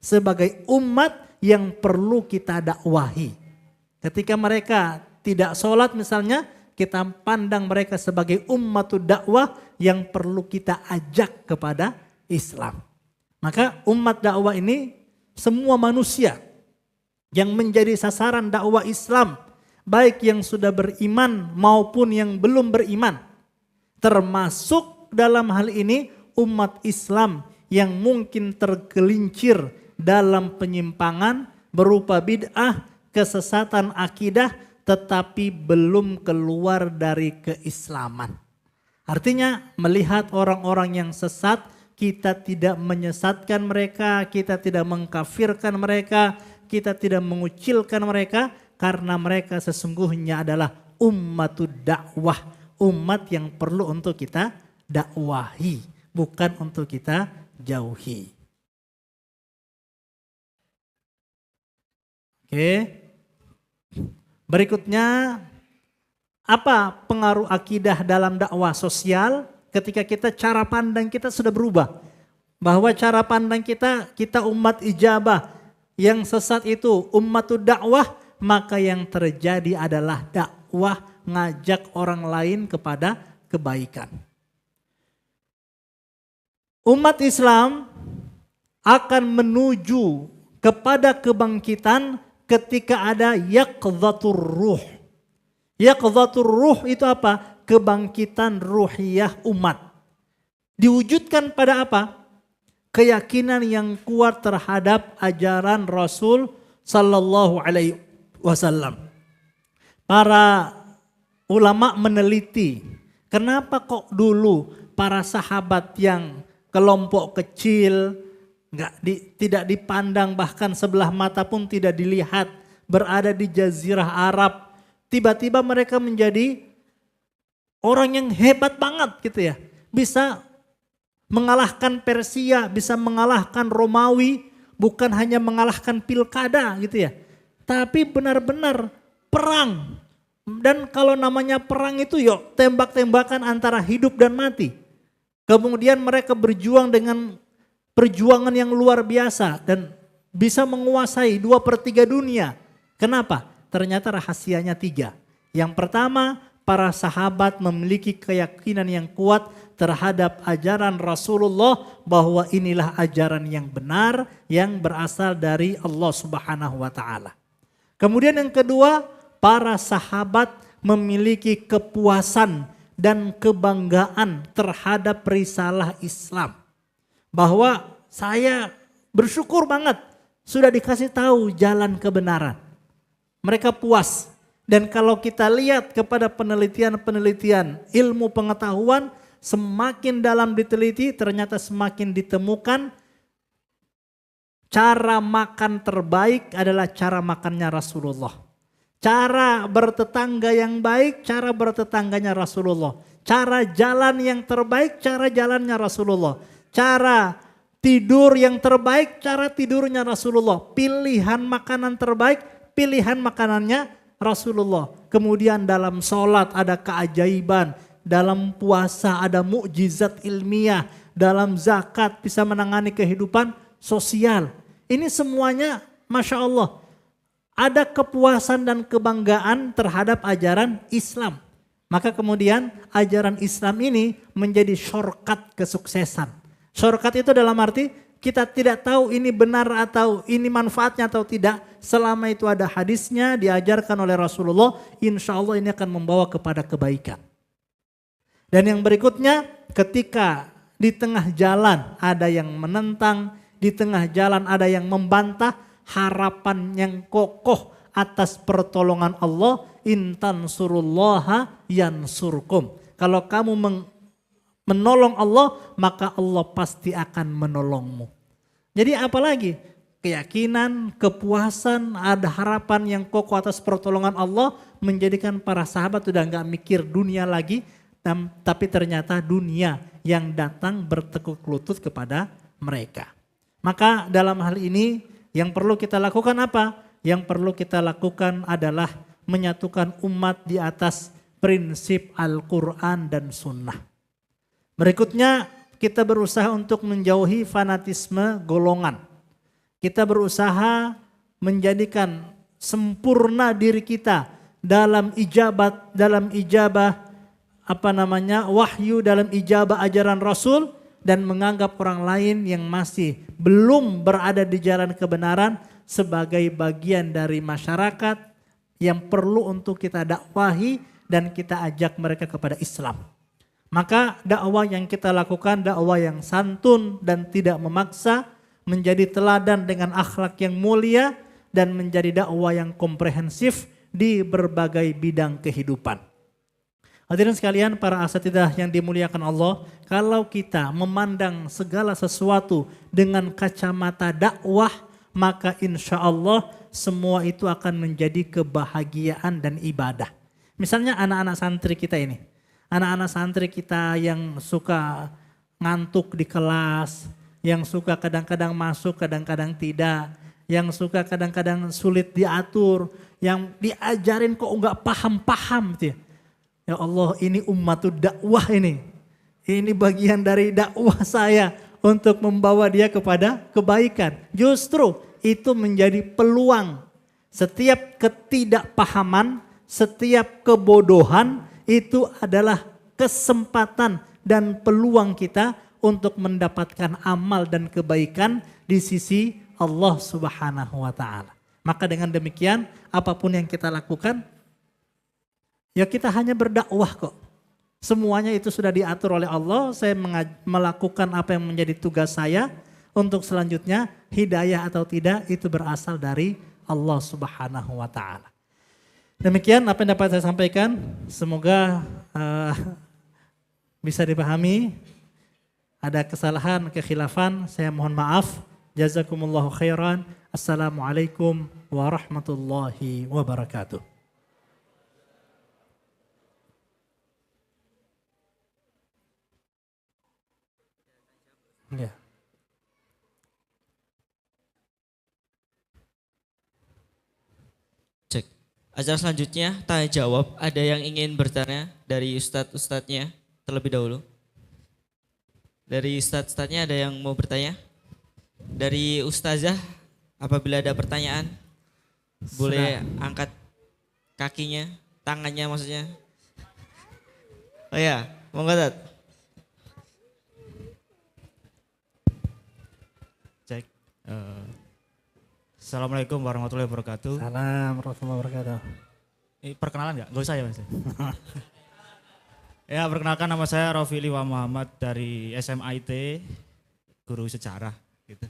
sebagai umat yang perlu kita dakwahi. Ketika mereka tidak sholat misalnya, kita pandang mereka sebagai ummatud dakwah yang perlu kita ajak kepada Islam. Maka umat dakwah ini semua manusia yang menjadi sasaran dakwah Islam, baik yang sudah beriman maupun yang belum beriman. Termasuk dalam hal ini umat Islam yang mungkin tergelincir dalam penyimpangan berupa bid'ah, kesesatan akidah, tetapi belum keluar dari keislaman. Artinya melihat orang-orang yang sesat, kita tidak menyesatkan mereka, kita tidak mengkafirkan mereka, kita tidak mengucilkan mereka, karena mereka sesungguhnya adalah ummatud dakwah, umat yang perlu untuk kita dakwahi, bukan untuk kita jauhi. Oke. Berikutnya, apa pengaruh akidah dalam dakwah sosial? Ketika kita cara pandang kita sudah berubah. Bahwa cara pandang kita umat ijabah, yang sesat itu ummatud dakwah, maka yang terjadi adalah dakwah ngajak orang lain kepada kebaikan. Umat Islam akan menuju kepada kebangkitan ketika ada yaqdhatur ruh. Yaqdhatur ruh itu apa? Kebangkitan ruhiyah umat. Diwujudkan pada apa? Keyakinan yang kuat terhadap ajaran Rasul sallallahu alaihi wasallam. Para ulama meneliti, kenapa kok dulu para sahabat yang kelompok kecil, tidak dipandang, bahkan sebelah mata pun tidak dilihat, berada di Jazirah Arab, tiba-tiba mereka menjadi orang yang hebat banget gitu ya. Bisa mengalahkan Persia, bisa mengalahkan Romawi, bukan hanya mengalahkan pilkada gitu ya. Tapi benar-benar perang. Dan kalau namanya perang itu yuk tembak-tembakan antara hidup dan mati. Kemudian mereka berjuang dengan perjuangan yang luar biasa dan bisa menguasai 2/3 dunia. Kenapa? Ternyata rahasianya 3. Yang pertama, para sahabat memiliki keyakinan yang kuat terhadap ajaran Rasulullah bahwa inilah ajaran yang benar yang berasal dari Allah Subhanahu wa taala. Kemudian yang kedua, para sahabat memiliki kepuasan dan kebanggaan terhadap risalah Islam. Bahwa saya bersyukur banget sudah dikasih tahu jalan kebenaran. Mereka puas. Dan kalau kita lihat kepada penelitian-penelitian ilmu pengetahuan, semakin dalam diteliti ternyata semakin ditemukan cara makan terbaik adalah cara makannya Rasulullah. Cara bertetangga yang baik, cara bertetangganya Rasulullah. Cara jalan yang terbaik, cara jalannya Rasulullah. Cara tidur yang terbaik, cara tidurnya Rasulullah. Pilihan makanan terbaik, pilihan makanannya Rasulullah. Kemudian dalam sholat ada keajaiban, dalam puasa ada mukjizat ilmiah, dalam zakat bisa menangani kehidupan sosial. Ini semuanya Masya Allah. Ada kepuasan dan kebanggaan terhadap ajaran Islam. Maka kemudian ajaran Islam ini menjadi shortcut kesuksesan. Shortcut itu dalam arti kita tidak tahu ini benar atau ini manfaatnya atau tidak. Selama itu ada hadisnya diajarkan oleh Rasulullah, insya Allah ini akan membawa kepada kebaikan. Dan yang berikutnya, ketika di tengah jalan ada yang menentang, di tengah jalan ada yang membantah, harapan yang kokoh atas pertolongan Allah, intan surullaha yansurkum. Kalau kamu menolong Allah, maka Allah pasti akan menolongmu. Jadi apalagi keyakinan, kepuasan, ada harapan yang kokoh atas pertolongan Allah menjadikan para sahabat sudah nggak mikir dunia lagi, tapi ternyata dunia yang datang bertekuk lutut kepada mereka. Maka dalam hal ini yang perlu kita lakukan apa? Yang perlu kita lakukan adalah menyatukan umat di atas prinsip Al-Quran dan Sunnah. Berikutnya kita berusaha untuk menjauhi fanatisme golongan. Kita berusaha menjadikan sempurna diri kita dalam ijabah wahyu, dalam ijabah ajaran Rasul, dan menganggap orang lain yang masih belum berada di jalan kebenaran sebagai bagian dari masyarakat yang perlu untuk kita dakwahi dan kita ajak mereka kepada Islam. Maka dakwah yang kita lakukan dakwah yang santun dan tidak memaksa, menjadi teladan dengan akhlak yang mulia, dan menjadi dakwah yang komprehensif di berbagai bidang kehidupan. Hadirin sekalian, para asatidzah yang dimuliakan Allah, kalau kita memandang segala sesuatu dengan kacamata dakwah, maka insya Allah semua itu akan menjadi kebahagiaan dan ibadah. Misalnya anak-anak santri kita ini, anak-anak santri kita yang suka ngantuk di kelas, yang suka kadang-kadang masuk, kadang-kadang tidak, yang suka kadang-kadang sulit diatur, yang diajarin kok enggak paham-paham gitu ya. Ya Allah, ini ummatud dakwah ini. Ini bagian dari dakwah saya untuk membawa dia kepada kebaikan. Justru itu menjadi peluang. Setiap ketidakpahaman, setiap kebodohan itu adalah kesempatan dan peluang kita untuk mendapatkan amal dan kebaikan di sisi Allah Subhanahu wa taala. Maka dengan demikian, apapun yang kita lakukan, ya kita hanya berdakwah kok. Semuanya itu sudah diatur oleh Allah. Saya melakukan apa yang menjadi tugas saya. Untuk selanjutnya hidayah atau tidak itu berasal dari Allah Subhanahu wa taala. Demikian apa yang dapat saya sampaikan. Semoga bisa dipahami. Ada kesalahan, kekhilafan, saya mohon maaf. Jazakumullahu khairan. Assalamualaikum warahmatullahi wabarakatuh. Ya. Cek. Acara selanjutnya tanya jawab. Ada yang ingin bertanya dari ustadz-ustadznya terlebih dahulu? Dari ustadz-ustadznya ada yang mau bertanya? Dari ustazah, apabila ada pertanyaan, boleh angkat kakinya, tangannya maksudnya. Oh ya, monggo Ustaz. Cek. Assalamualaikum warahmatullahi wabarakatuh. Salam warahmatullahi wabarakatuh. Ini perkenalan nggak? Gak usah ya mas. Ya perkenalkan, nama saya Rofili Wa Muhammad dari SMIT, guru sejarah. Gitu.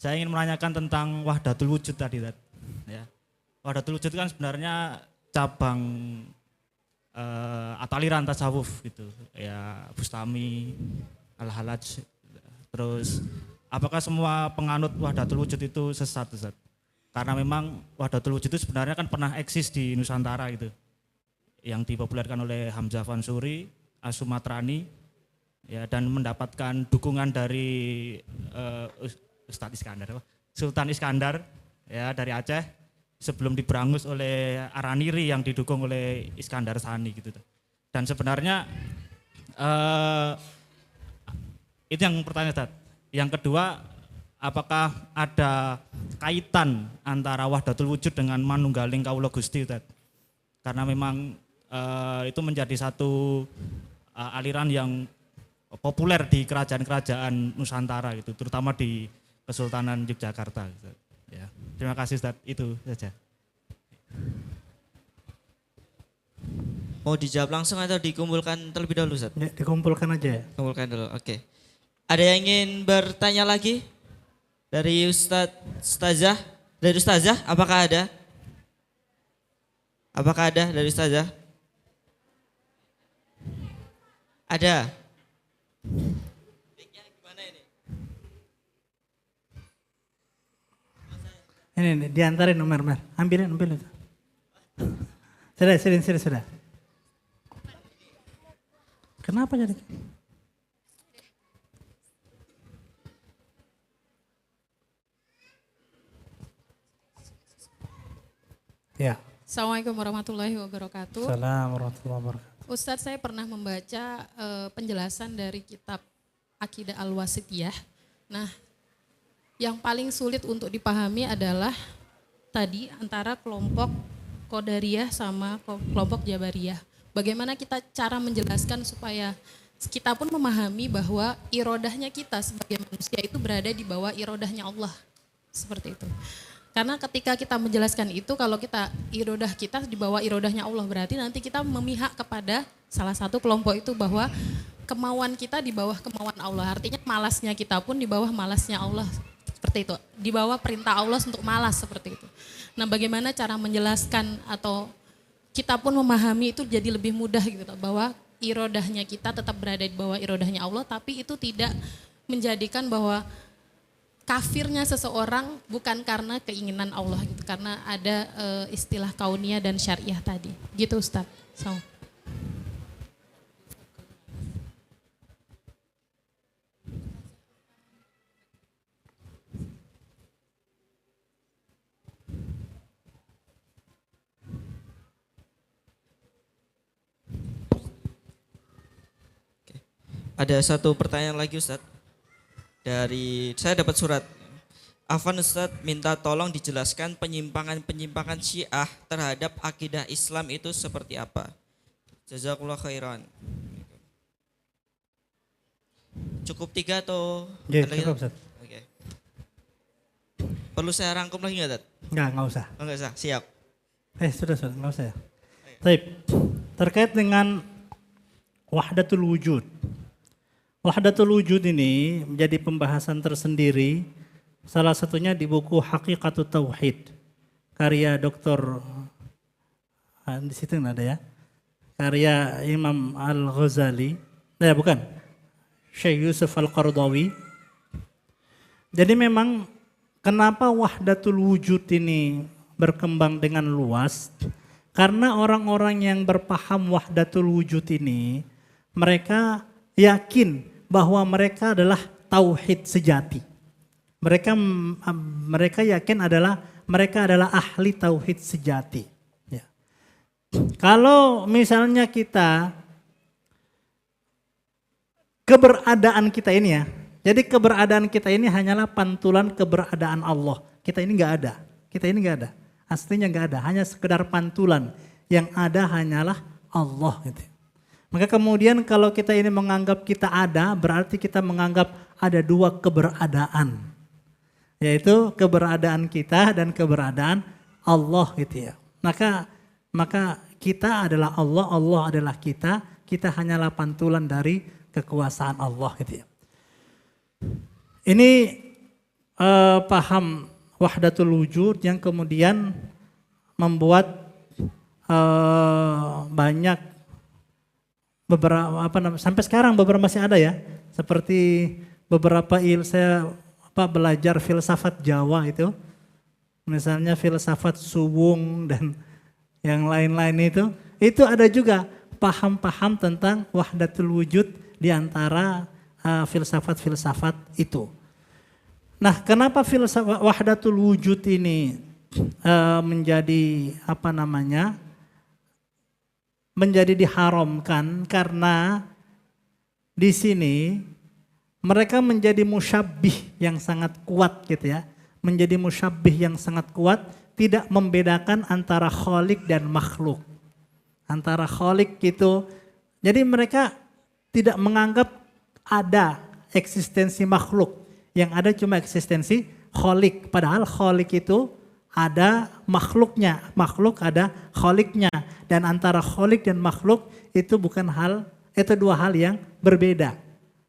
Saya ingin menanyakan tentang Wahdatul Wujud tadi. Ya. Wahdatul Wujud kan sebenarnya cabang atau aliran tasawuf gitu. Ya Bustami, Al-Halaj. Terus apakah semua penganut Wahdatul Wujud itu sesat, Ustaz? Karena memang Wahdatul Wujud itu sebenarnya kan pernah eksis di Nusantara gitu. Yang dipopulerkan oleh Hamzah Fansuri, Asumatrani, ya, dan mendapatkan dukungan dari Ustadz Iskandar, Sultan Iskandar, ya, dari Aceh, sebelum diberangus oleh Araniri yang didukung oleh Iskandar Sani gitu. Dan sebenarnya itu yang pertanyaan, Ustadz. Yang kedua, apakah ada kaitan antara Wahdatul Wujud dengan Manunggaling Kawula Gusti, Ustadz? Karena memang itu menjadi satu aliran yang populer di kerajaan-kerajaan Nusantara gitu, terutama di Kesultanan Yogyakarta. Gitu. Ya, terima kasih Ustaz, itu saja. Mau dijawab langsung atau dikumpulkan terlebih dahulu Ustaz? Ya, dikumpulkan aja ya. Kumpulkan dulu, oke. Ada yang ingin bertanya lagi? Dari Ustazah? Dari Ustazah, apakah ada? Apakah ada dari Ustazah? Ada. Ini diantarin Umar. Ambil itu. Sudah. Kenapa jadi? Ya. Assalamualaikum warahmatullahi wabarakatuh. Assalamualaikum warahmatullahi wabarakatuh. Ustadz, saya pernah membaca penjelasan dari kitab Aqidah Al-Wasithiyah. Nah, yang paling sulit untuk dipahami adalah tadi antara kelompok Qadariyah sama kelompok Jabariyah. Bagaimana kita cara menjelaskan supaya kita pun memahami bahwa irodahnya kita sebagai manusia itu berada di bawah irodahnya Allah. Seperti itu. Karena ketika kita menjelaskan itu, kalau kita irodah kita di bawah irodahnya Allah, berarti nanti kita memihak kepada salah satu kelompok itu bahwa kemauan kita di bawah kemauan Allah. Artinya malasnya kita pun di bawah malasnya Allah. Seperti itu. Di bawah perintah Allah untuk malas, seperti itu. Nah, bagaimana cara menjelaskan atau kita pun memahami itu jadi lebih mudah gitu, bahwa irodahnya kita tetap berada di bawah irodahnya Allah, tapi itu tidak menjadikan bahwa kafirnya seseorang bukan karena keinginan Allah gitu, karena ada istilah kauniyah dan syariah tadi. Gitu Ustaz. Ada satu pertanyaan lagi Ustaz. Dari saya dapat surat. Afwan Ustaz, minta tolong dijelaskan penyimpangan-penyimpangan Syiah terhadap akidah Islam itu seperti apa. Jazakallah khairan. Cukup 3 atau Ya, ada lagi? cukup Ustaz. Oke. Perlu saya rangkum lagi nggak, Ustaz? Enggak usah. Oh, nggak usah, siap. Sudah, enggak usah ya. Baik. Terkait dengan wahdatul wujud. Wahdatul wujud ini menjadi pembahasan tersendiri, salah satunya di buku Haqiqatut Tauhid, karya Dr. Di situ nggak ada ya. Karya Imam Al-Ghazali. Ya bukan. Syekh Yusuf Al-Qaradawi. Jadi memang kenapa wahdatul wujud ini berkembang dengan luas? Karena orang-orang yang berpaham wahdatul wujud ini, mereka yakin bahwa mereka adalah tauhid sejati. Mereka yakin mereka adalah ahli tauhid sejati. Ya. Kalau misalnya keberadaan kita ini ya, jadi keberadaan kita ini hanyalah pantulan keberadaan Allah. Kita ini nggak ada. Aslinya nggak ada, hanya sekedar pantulan. Yang ada hanyalah Allah. Gitu. Maka kemudian kalau kita ini menganggap kita ada, berarti kita menganggap ada dua keberadaan. Yaitu keberadaan kita dan keberadaan Allah gitu ya. Maka kita adalah Allah, Allah adalah kita hanyalah pantulan dari kekuasaan Allah gitu ya. Ini paham wahdatul wujud yang kemudian membuat banyak beberapa sampai sekarang beberapa masih ada ya, seperti beberapa saya belajar filsafat Jawa itu, misalnya filsafat Suwung dan yang lain-lain itu ada juga paham-paham tentang wahdatul wujud di antara filsafat-filsafat itu. Nah, kenapa filsafat wahdatul wujud ini menjadi menjadi diharamkan? Karena di sini mereka menjadi musyabbih yang sangat kuat gitu ya. Menjadi musyabbih yang sangat kuat, tidak membedakan antara khalik dan makhluk. Antara khalik gitu, jadi mereka tidak menganggap ada eksistensi makhluk. Yang ada cuma eksistensi khalik. Padahal khalik itu ada makhluknya. Makhluk ada khaliknya. Dan antara khalik dan makhluk itu dua hal yang berbeda.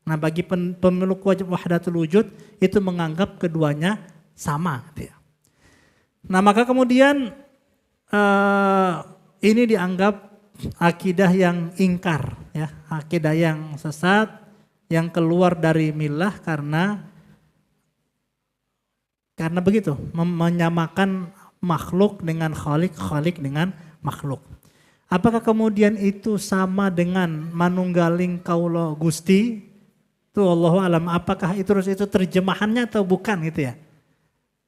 Nah bagi pemeluk wahdatul wujud itu menganggap keduanya sama. Nah maka kemudian ini dianggap akidah yang ingkar. Ya, akidah yang sesat, yang keluar dari millah karena begitu, menyamakan makhluk dengan khalik, khalik dengan makhluk. Apakah kemudian itu sama dengan manunggaling kaulo Gusti? Itu Allahu alam. Apakah itu terjemahannya atau bukan gitu ya?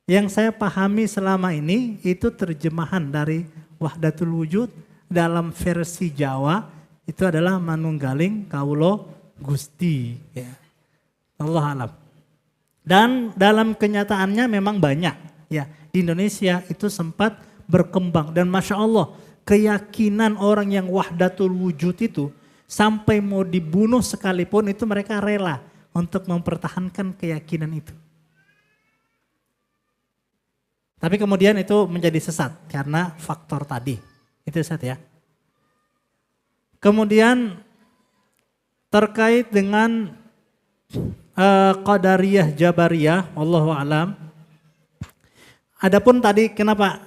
Yang saya pahami selama ini itu terjemahan dari wahdatul wujud dalam versi Jawa itu adalah manunggaling kaulo Gusti. Ya. Allah alam. Dan dalam kenyataannya memang banyak ya, di Indonesia itu sempat berkembang dan Masya Allah keyakinan orang yang wahdatul wujud itu sampai mau dibunuh sekalipun itu mereka rela untuk mempertahankan keyakinan itu. Tapi kemudian itu menjadi sesat karena faktor tadi, itu sesat ya. Kemudian terkait dengan Qadariyah, Jabariyah, wallahu alam. Adapun tadi kenapa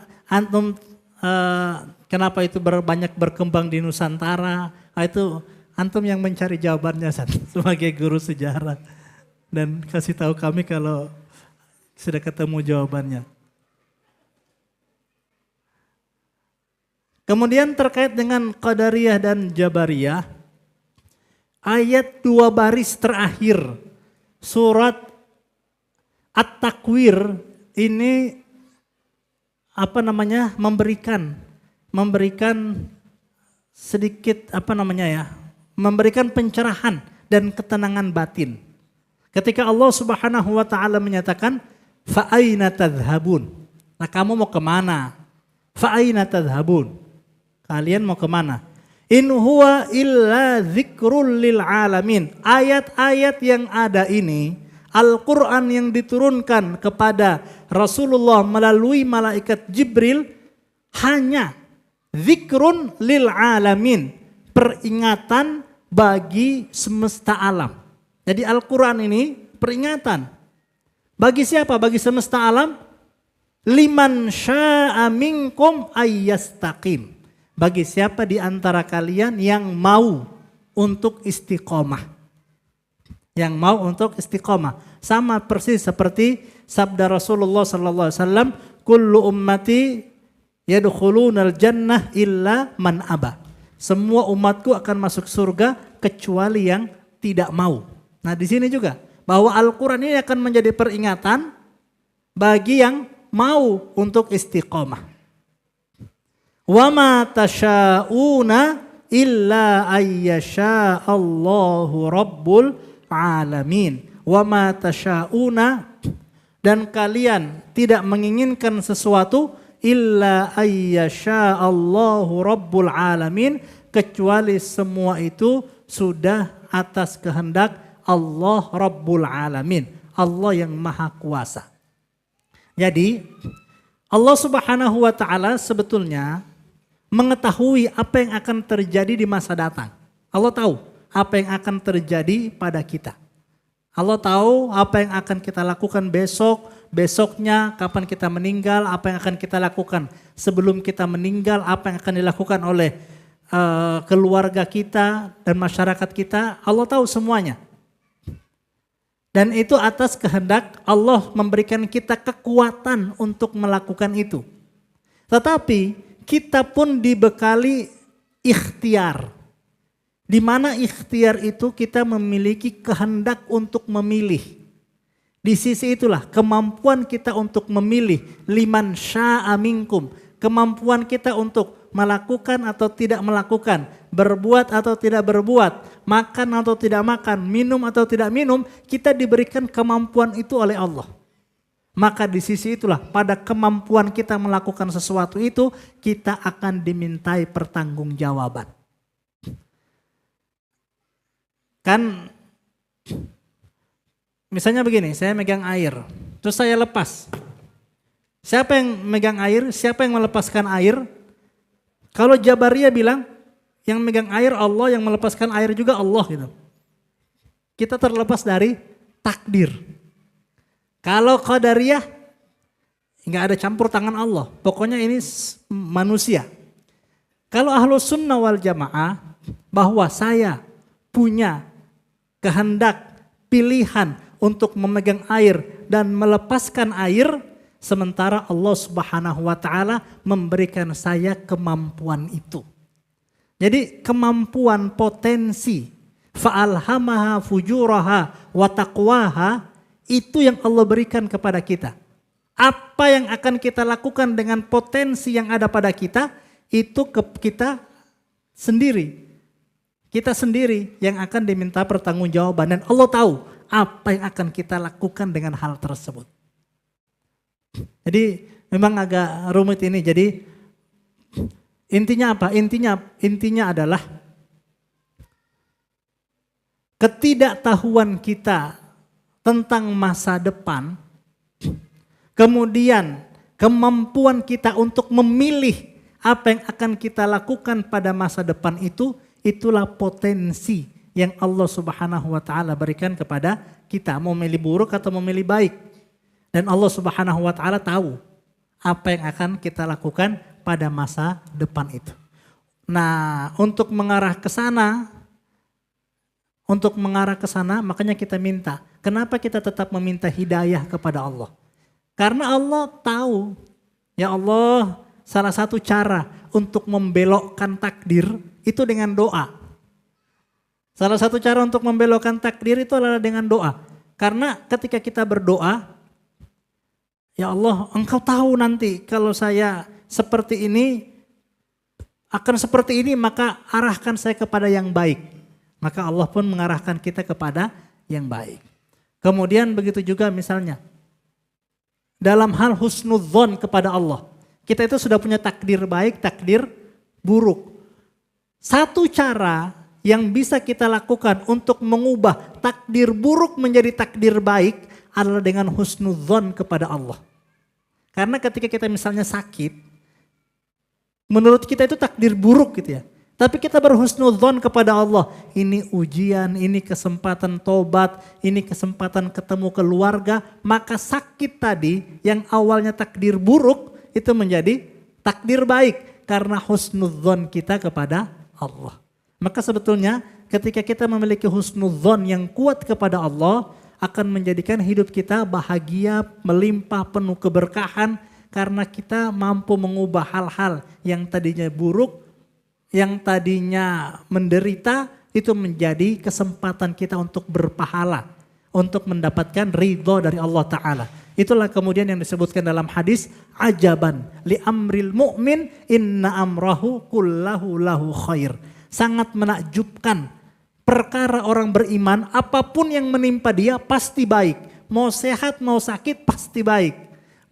kenapa itu banyak berkembang di Nusantara? Itu antum yang mencari jawabannya sebagai guru sejarah dan kasih tahu kami kalau sudah ketemu jawabannya. Kemudian terkait dengan Qadariyah dan Jabariyah, ayat 2 baris terakhir surat At-Takwir ini memberikan sedikit memberikan pencerahan dan ketenangan batin. Ketika Allah Subhanahu wa taala menyatakan fa aina tadhhabun? Nah, kamu mau kemana? Fa aina tadhhabun? Kalian mau kemana? In huwa illa dzikrul lil alamin. Ayat-ayat yang ada ini, Al-Quran yang diturunkan kepada Rasulullah melalui malaikat Jibril hanya dzikrun lil alamin, peringatan bagi semesta alam. Jadi Al-Quran ini peringatan. Bagi siapa? Bagi semesta alam. Liman sya'a minkum ayyastaqim. bagi siapa di antara kalian yang mau untuk istiqomah. Yang mau untuk istiqomah. Sama persis seperti sabda Rasulullah sallallahu alaihi wasallam, kullu ummati yadkhulunal jannah illa man aba. Semua umatku akan masuk surga kecuali yang tidak mau. Nah, di sini juga bahwa Al-Qur'an ini akan menjadi peringatan bagi yang mau untuk istiqomah. Wa ma tasyauna illa ayyasha Allahu rabbul alamin. Wa ma tasyauna, dan kalian tidak menginginkan sesuatu illa ayyasha Allahu rabbul alamin, kecuali semua itu sudah atas kehendak Allah Rabbul Alamin, Allah yang maha kuasa. Jadi Allah Subhanahu wa taala sebetulnya mengetahui apa yang akan terjadi di masa datang. Allah tahu apa yang akan terjadi pada kita. Allah tahu apa yang akan kita lakukan besok, besoknya, kapan kita meninggal, apa yang akan kita lakukan sebelum kita meninggal, apa yang akan dilakukan oleh keluarga kita dan masyarakat kita. Allah tahu semuanya. Dan itu atas kehendak Allah memberikan kita kekuatan untuk melakukan itu. Tetapi kita pun dibekali ikhtiar. Di mana ikhtiar itu kita memiliki kehendak untuk memilih. Di sisi itulah kemampuan kita untuk memilih, liman syaa minkum, kemampuan kita untuk melakukan atau tidak melakukan, berbuat atau tidak berbuat, makan atau tidak makan, minum atau tidak minum, kita diberikan kemampuan itu oleh Allah. Maka di sisi itulah pada kemampuan kita melakukan sesuatu itu, kita akan dimintai pertanggungjawaban. Kan misalnya begini, saya megang air, terus saya lepas. Siapa yang megang air, siapa yang melepaskan air? Kalau Jabariyah bilang, yang megang air Allah, yang melepaskan air juga Allah gitu. Kita terlepas dari takdir. Kalau Qadariyah, nggak ada campur tangan Allah. Pokoknya ini manusia. Kalau Ahlus Sunnah wal Jamaah, bahwa saya punya kehendak, pilihan untuk memegang air dan melepaskan air, sementara Allah Subhanahu wa taala memberikan saya kemampuan itu. Jadi kemampuan, potensi, fa'alhamaha fujuraha wa taqwaha, itu yang Allah berikan kepada kita. Apa yang akan kita lakukan dengan potensi yang ada pada kita, itu kita sendiri. Kita sendiri yang akan diminta pertanggungjawaban, dan Allah tahu apa yang akan kita lakukan dengan hal tersebut. Jadi memang agak rumit ini. Jadi intinya apa? Intinya adalah ketidaktahuan kita tentang masa depan, kemudian kemampuan kita untuk memilih apa yang akan kita lakukan pada masa depan itu, itulah potensi yang Allah Subhanahu wa taala berikan kepada kita, mau memilih buruk atau memilih baik. Dan Allah Subhanahu wa taala tahu apa yang akan kita lakukan pada masa depan itu. Nah, untuk mengarah ke sana, makanya kita minta. Kenapa kita tetap meminta hidayah kepada Allah? Karena Allah tahu, ya Allah, salah satu cara untuk membelokkan takdir itu dengan doa. Salah satu cara untuk membelokkan takdir itu adalah dengan doa. Karena ketika kita berdoa, ya Allah, Engkau tahu nanti kalau saya seperti ini, akan seperti ini, maka arahkan saya kepada yang baik. Maka Allah pun mengarahkan kita kepada yang baik. Kemudian begitu juga misalnya, dalam hal husnudzon kepada Allah. Kita itu sudah punya takdir baik, takdir buruk. Satu cara yang bisa kita lakukan untuk mengubah takdir buruk menjadi takdir baik adalah dengan husnudzon kepada Allah. Karena ketika kita misalnya sakit, menurut kita itu takdir buruk gitu ya. Tapi kita berhusnudzon kepada Allah. Ini ujian, ini kesempatan tobat, ini kesempatan ketemu keluarga. Maka sakit tadi yang awalnya takdir buruk itu menjadi takdir baik. karena husnudzon kita kepada Allah. Maka sebetulnya ketika kita memiliki husnudzon yang kuat kepada Allah, akan menjadikan hidup kita bahagia, melimpah, penuh keberkahan, karena kita mampu mengubah hal-hal yang tadinya buruk, yang tadinya menderita, itu menjadi kesempatan kita untuk berpahala, untuk mendapatkan ridho dari Allah Ta'ala. Itulah kemudian yang disebutkan dalam hadis, ajaban li amril mu'min inna amrahu kullahu lahu khair. Sangat menakjubkan perkara orang beriman, apapun yang menimpa dia pasti baik. Mau sehat, mau sakit pasti baik.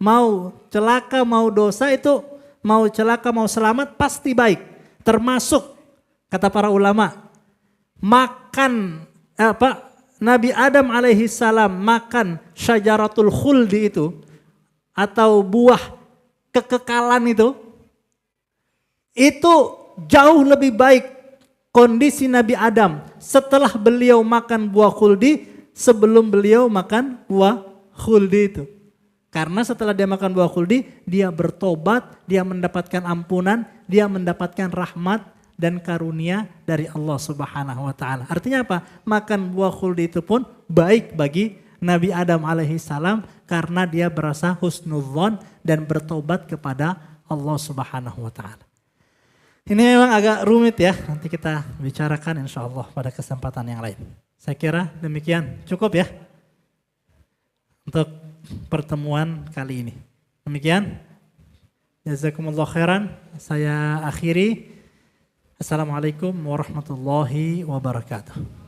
Mau celaka, mau dosa itu, mau celaka, mau selamat pasti baik. Termasuk, kata para ulama, makan Nabi Adam alaihi salam makan syajaratul khuldi itu, atau buah kekekalan itu jauh lebih baik kondisi Nabi Adam setelah beliau makan buah khuldi sebelum beliau makan buah khuldi itu. Karena setelah dia makan buah khuldi, dia bertobat, dia mendapatkan ampunan, dia mendapatkan rahmat dan karunia dari Allah Subhanahu wa taala. Artinya apa? Makan buah khuldi itu pun baik bagi Nabi Adam alaihi salam karena dia berasa husnudzon dan bertobat kepada Allah Subhanahu wa taala. Ini memang agak rumit ya, nanti kita bicarakan insya Allah pada kesempatan yang lain. Saya kira demikian, cukup ya untuk pertemuan kali ini. Demikian, jazakumullah khairan, saya akhiri. Assalamualaikum warahmatullahi wabarakatuh.